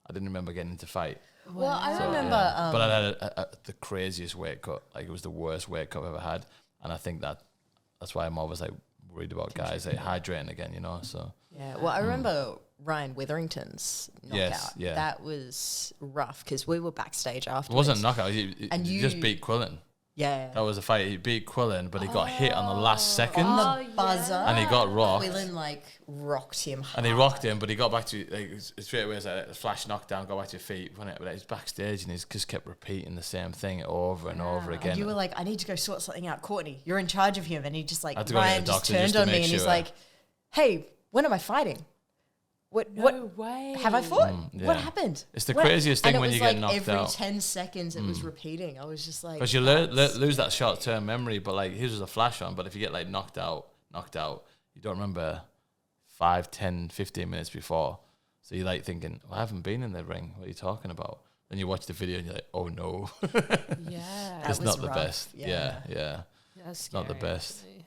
I didn't remember getting into fight. Well, I So, remember. yeah. But I had the craziest weight cut. Like it was the worst weight cut I've ever had. And I think that's why I'm always like worried about guys like hydrating again, you know? So Yeah, well, I remember Ryan Witherington's knockout. Yes, yeah. That was rough because we were backstage it afterwards. wasn't a knockout. And You just beat Quillen. Yeah. That was a fight. He beat Quillen, but he got hit on the last second. On the buzzer. And he got rocked. Quillen, like, rocked him hard. And he rocked him, but he got back to like straight away. It was like a flash knockdown, got back to your feet. But he's backstage and he's just kept repeating the same thing over and over again. And you were like, I need to go sort something out. Courtney, you're in charge of him. And he just like, I had to go to the Ryan just doctor turned just to on me make and he's sure. like, hey, when am I fighting? What way. have I fought? yeah. What happened? It's the What- craziest thing and it when was you get like knocked every out. 10 seconds it was repeating. I was just like, Because you lose that short-term memory, but like his was a flash on. But if you get like knocked out, you don't remember 5, 10, 15 minutes before. So you're like thinking, well, I haven't been in the ring. What are you talking about? Then you watch the video and you're like, oh no, Yeah. it's was not the rough, best. yeah. Yeah. That's not the scary, best. actually.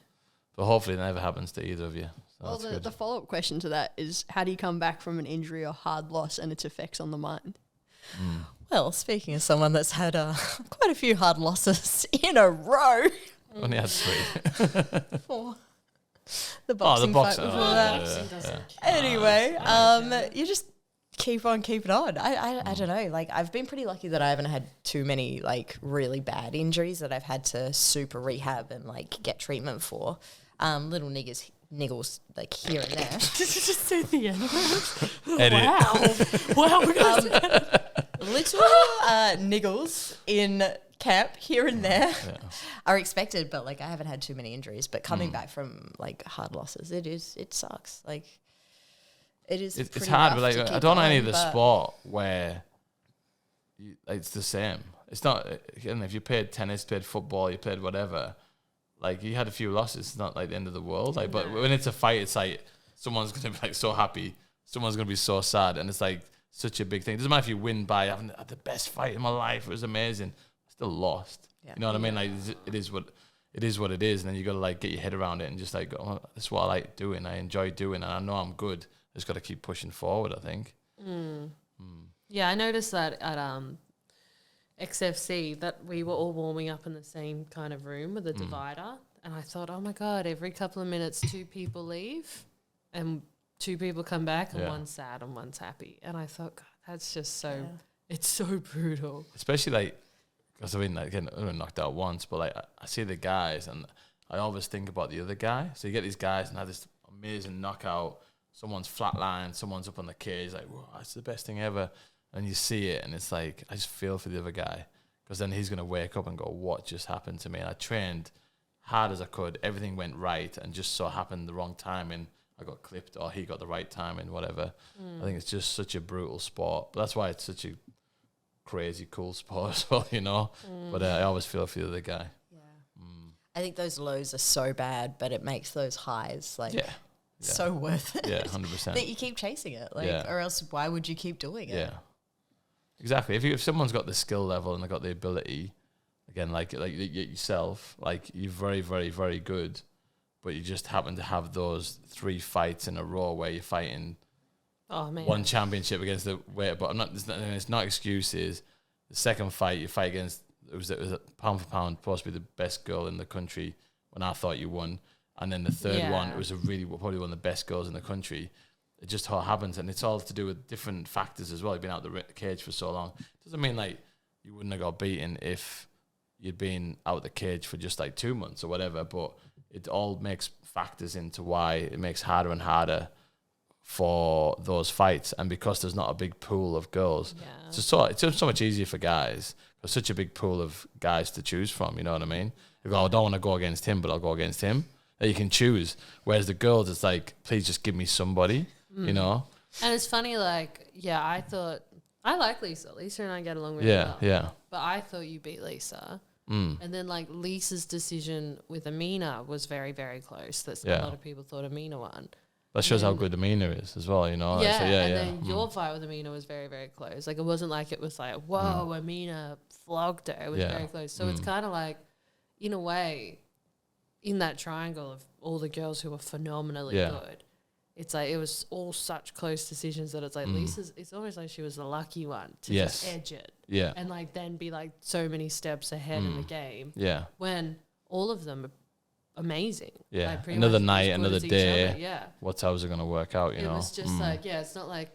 But hopefully it never happens to either of you. So Well, that's good. the follow-up question to that is, how do you come back from an injury or hard loss and its effects on the mind? well, speaking of someone that's had quite a few hard losses in a row Only had 3. for the boxing fight boxer. before Oh, that. yeah. Anyway, you just keep on keeping on. I don't know. Like, I've been pretty lucky that I haven't had too many like really bad injuries that I've had to super rehab and like get treatment for. Little niggles like here and there. Just say the end. Edit. Wow. Wow. We got Little niggles in camp here and there are expected, but like I haven't had too many injuries. But coming back from like hard losses, it sucks. Like it is. It's pretty hard, rough but to like I keep don't know any going, of the but- sport where it's the same. It's not. Again, if you played tennis, played football, you played whatever. Like you had a few losses. It's not like the end of the world. Like, but when it's a fight, it's like someone's gonna be like so happy, someone's gonna be so sad, and it's like such a big thing. It doesn't matter if you win by having had the best fight in my life. It was amazing. I still lost. Yeah. You know what I mean? Like it is what it is, and then you got to like get your head around it and just like go, oh, this is what I like doing. I enjoy doing, and I know I'm good. I just got to keep pushing forward, I think. Yeah, I noticed that at XFC that we were all warming up in the same kind of room with a divider, and I thought, oh my god, every couple of minutes 2 people leave, and 2 people come back, and Yeah. one's sad and one's happy, and I thought, God, that's just so. It's so brutal. Especially like, because I mean, like, again, I got knocked out once, but like I see the guys, and I always think about the other guy. So you get these guys and have this amazing knockout. Someone's flatlined, someone's up on the cage, like, whoa, it's the best thing ever. And you see it, and it's like, I just feel for the other guy, because then he's going to wake up and go, what just happened to me? And I trained hard as I could. Everything went right, and just so happened the wrong timing. I got clipped, or he got the right timing, whatever. I think it's just such a brutal sport. But that's why it's such a crazy cool sport as well, you know. But I always feel for the other guy. I think those lows are so bad, but it makes those highs like Yeah. so worth it. Yeah, 100%. That you keep chasing it, like, Yeah. or else why would you keep doing it? Yeah. Exactly. If someone's got the skill level and they've got the ability, again, like yourself, like you're very, very, very good, but you just happen to have those 3 fights in a row where you're fighting one championship against the weight. But it's not excuses. The second fight you fight against, it was a pound for pound, supposed to be the best girl in the country when I thought you won. And then the third one, it was probably one of the best girls in the country. It just all happens, and it's all to do with different factors as well. You've been out the cage for so long. Doesn't mean like you wouldn't have got beaten if you'd been out the cage for just like 2 months or whatever. But it all makes factors into why it makes harder and harder for those fights. And because there's not a big pool of girls, it's just so much easier for guys. There's such a big pool of guys to choose from. You know what I mean? You go, I don't want to go against him, but I'll go against him. That you can choose. Whereas the girls, it's like, please just give me somebody. You know? And it's funny, like, I thought, I like Lisa. Lisa and I get along really well. Yeah. But I thought you beat Lisa. And then, like, Lisa's decision with Amina was very, very close. A lot of people thought Amina won. That shows how good Amina is as well, you know? Yeah, so, then your fight with Amina was very, very close. Like, it wasn't like it was like, whoa, Amina flogged her. It was very close. So it's kind of like, in a way, in that triangle of all the girls who were phenomenally good, it's like it was all such close decisions that it's like Lisa's, it's almost like she was the lucky one to just edge it. Yeah. And like then be like so many steps ahead in the game. Yeah. When all of them are amazing. Yeah. Like another much night, as good another as each day. other, yeah. How's it going to work out, you know? It was just like, it's not like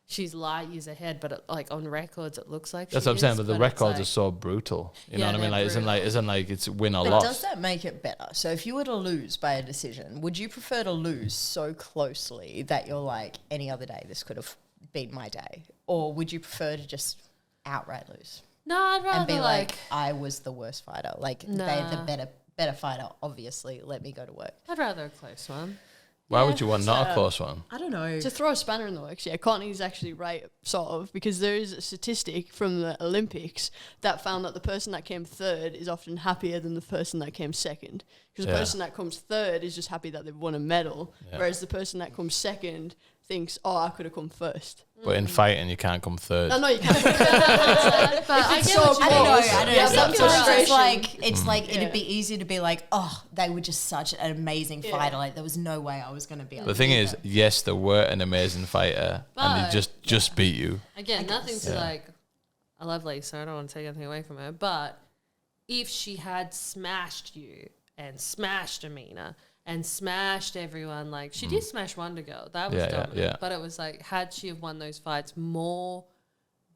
she's light years ahead, but like on records it looks like that's she what I'm saying, is, but the records are so brutal. You know what I mean? Like isn't like it's win or But loss. does that make it better? So if you were to lose by a decision, would you prefer to lose so closely that you're like, any other day this could have been my day? Or would you prefer to just outright lose? No, I'd rather And be like, I was the worst fighter. Like, they're the better fighter, obviously. Let me go to work. I'd rather a close one. Why would you want not a close one? I don't know. To throw a spanner in the works, Courtney's actually right, sort of, because there is a statistic from the Olympics that found that the person that came third is often happier than the person that came second. Because the person that comes third is just happy that they've won a medal, whereas the person that comes second thinks, I could have come first. But in fighting, you can't come third. No, you can't. But I get what you I don't know. mean. I don't Yeah, know. Sometimes frustration. it's like it'd be easy to be like, oh, they were just such an amazing fighter. Like there was no way I was going to be able The to thing do is, that. yes, they were an amazing fighter, and they just beat you. Again, nothing to like, I love Lisa, I don't want to take anything away from her, but if she had smashed you and smashed Amina and smashed everyone, like she did smash Wonder Girl, that was dominant, but it was like, had she have won those fights more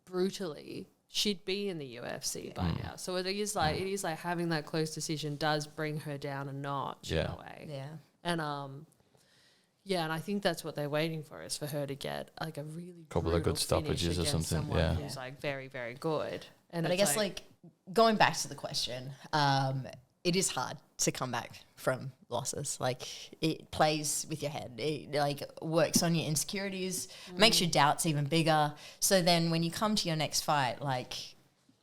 brutally, she'd be in the UFC by now. So it is like having that close decision does bring her down a notch in a way. Yeah. And and I think that's what they're waiting for, is for her to get like a really Couple of good brutal finish stoppages or against something, someone yeah. who's like very, very good. And But I it's guess like going back to the question, it is hard to come back from losses. Like it plays with your head. It like works on your insecurities, makes your doubts even bigger. So then when you come to your next fight, like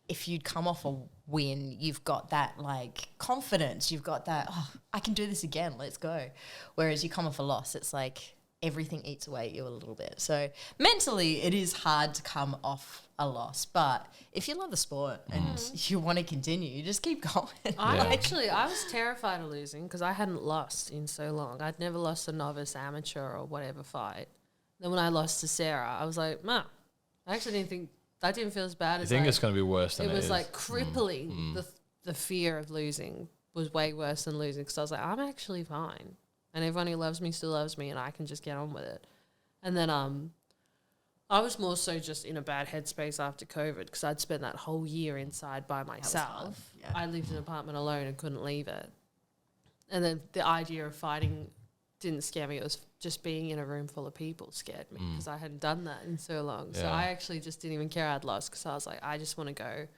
if you'd come off a win, you've got that like confidence. You've got that, I can do this again. Let's go. Whereas you come off a loss, it's like everything eats away at you a little bit. So mentally it is hard to come off a loss, but if you love the sport and you want to continue, you just keep going. I was terrified of losing because I hadn't lost in so long. I'd never lost a novice, amateur or whatever fight. Then when I lost to Sarah, I was like, I actually didn't think, that didn't feel as bad as I think like, it's going to be worse than it is. It was like crippling. The fear of losing was way worse than losing, because I was like, I'm actually fine. And everyone who loves me still loves me, and I can just get on with it. And then I was more so just in a bad headspace after COVID, because I'd spent that whole year inside by myself. Yeah. I lived in an apartment alone and couldn't leave it. And then the idea of fighting didn't scare me. It was just being in a room full of people scared me, because I hadn't done that in so long. So I actually just didn't even care I'd lost, because I was like, I just want to go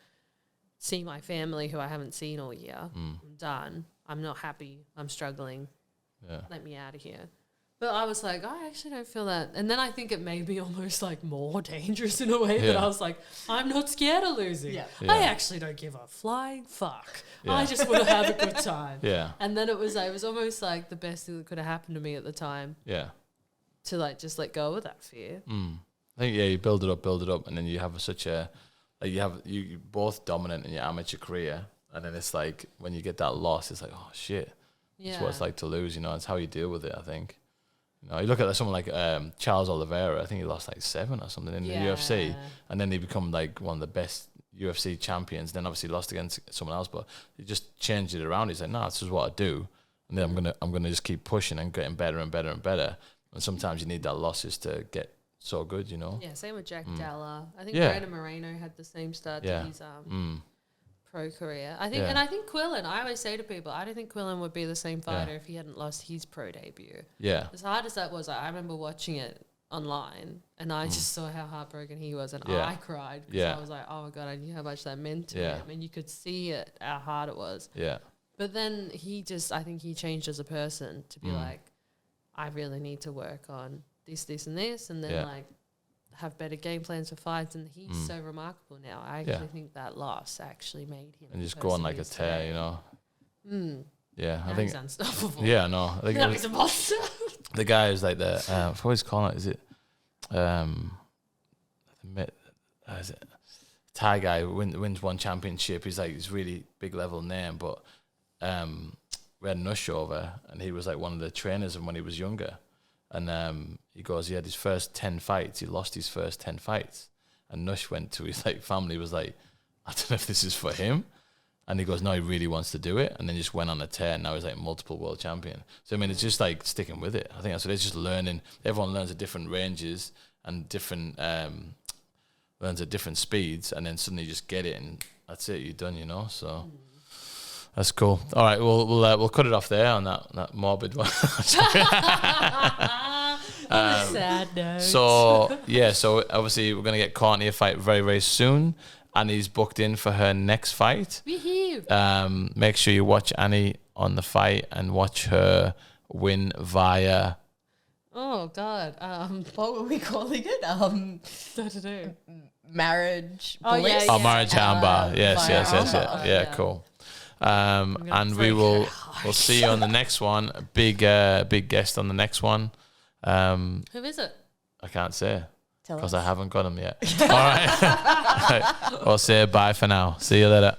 see my family who I haven't seen all year. I'm done. I'm not happy. I'm struggling. Yeah. Let me out of here. But I was like, I actually don't feel that. And then I think it made me almost like more dangerous in a way that I was like, I'm not scared of losing. Yeah. I actually don't give a flying fuck. Yeah. I just want to have a good time. Yeah. And then it was almost like the best thing that could have happened to me at the time Yeah. to like just let go of that fear. I think you build it up, and then you have such a like you're both dominant in your amateur career, and then it's like when you get that loss, it's like, oh shit, it's what it's like to lose. You know, it's how you deal with it. I think. You know, you look at someone like Charles Oliveira. I think he lost like 7 or something in the UFC, and then he become like one of the best UFC champions. Then obviously lost against someone else, but he just changed it around. He's like, no, this is what I do, and then I'm gonna just keep pushing and getting better and better and better. And sometimes you need that losses to get so good, you know. Yeah, same with Jack Dalla. I think Brandon Moreno had the same start to his pro career. I think, and I think Quillen. I always say to people, I don't think Quillen would be the same fighter if he hadn't lost his pro debut. Yeah, as hard as that was, I remember watching it online, and I just saw how heartbroken he was, and I cried because I was like, oh my god, I knew how much that meant to him, and you could see it how hard it was. Yeah, but then I think he changed as a person to be like, I really need to work on this, and this, and then like have better game plans for fights, and he's so remarkable now. I actually think that loss actually made him and just go on like a tear, you know. Yeah, I think he's unstoppable. Yeah, no, I think he's a monster. The guy is like the what is calling it? Is it is it Thai guy who wins one championship? He's like this really big level name, but we had Nush over, and he was like one of the trainers when he was younger. And he goes, he had his first 10 fights. He lost his first 10 fights. And Nush went to his like family, was like, I don't know if this is for him. And he goes, no, he really wants to do it. And then just went on a tear. And now he's like multiple world champion. So, I mean, it's just like sticking with it. I think that's what it's just learning. Everyone learns at different ranges and different, learns at different speeds. And then suddenly you just get it. And that's it. You're done, you know? So... That's cool. All right, we'll cut it off there on that morbid one. Sad note. So obviously we're gonna get Courtney a fight very, very soon. Annie's booked in for her next fight. Make sure you watch Annie on the fight and watch her win via. Oh God! What were we calling it? I don't know. Marriage. Bliss? Marriage armbar. Yes. Yeah, cool. And we'll see you on the next one. Big guest on the next one. Who is it? I can't say because I haven't got him yet. All right. We'll say bye for now. See you later.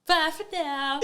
Bye for now.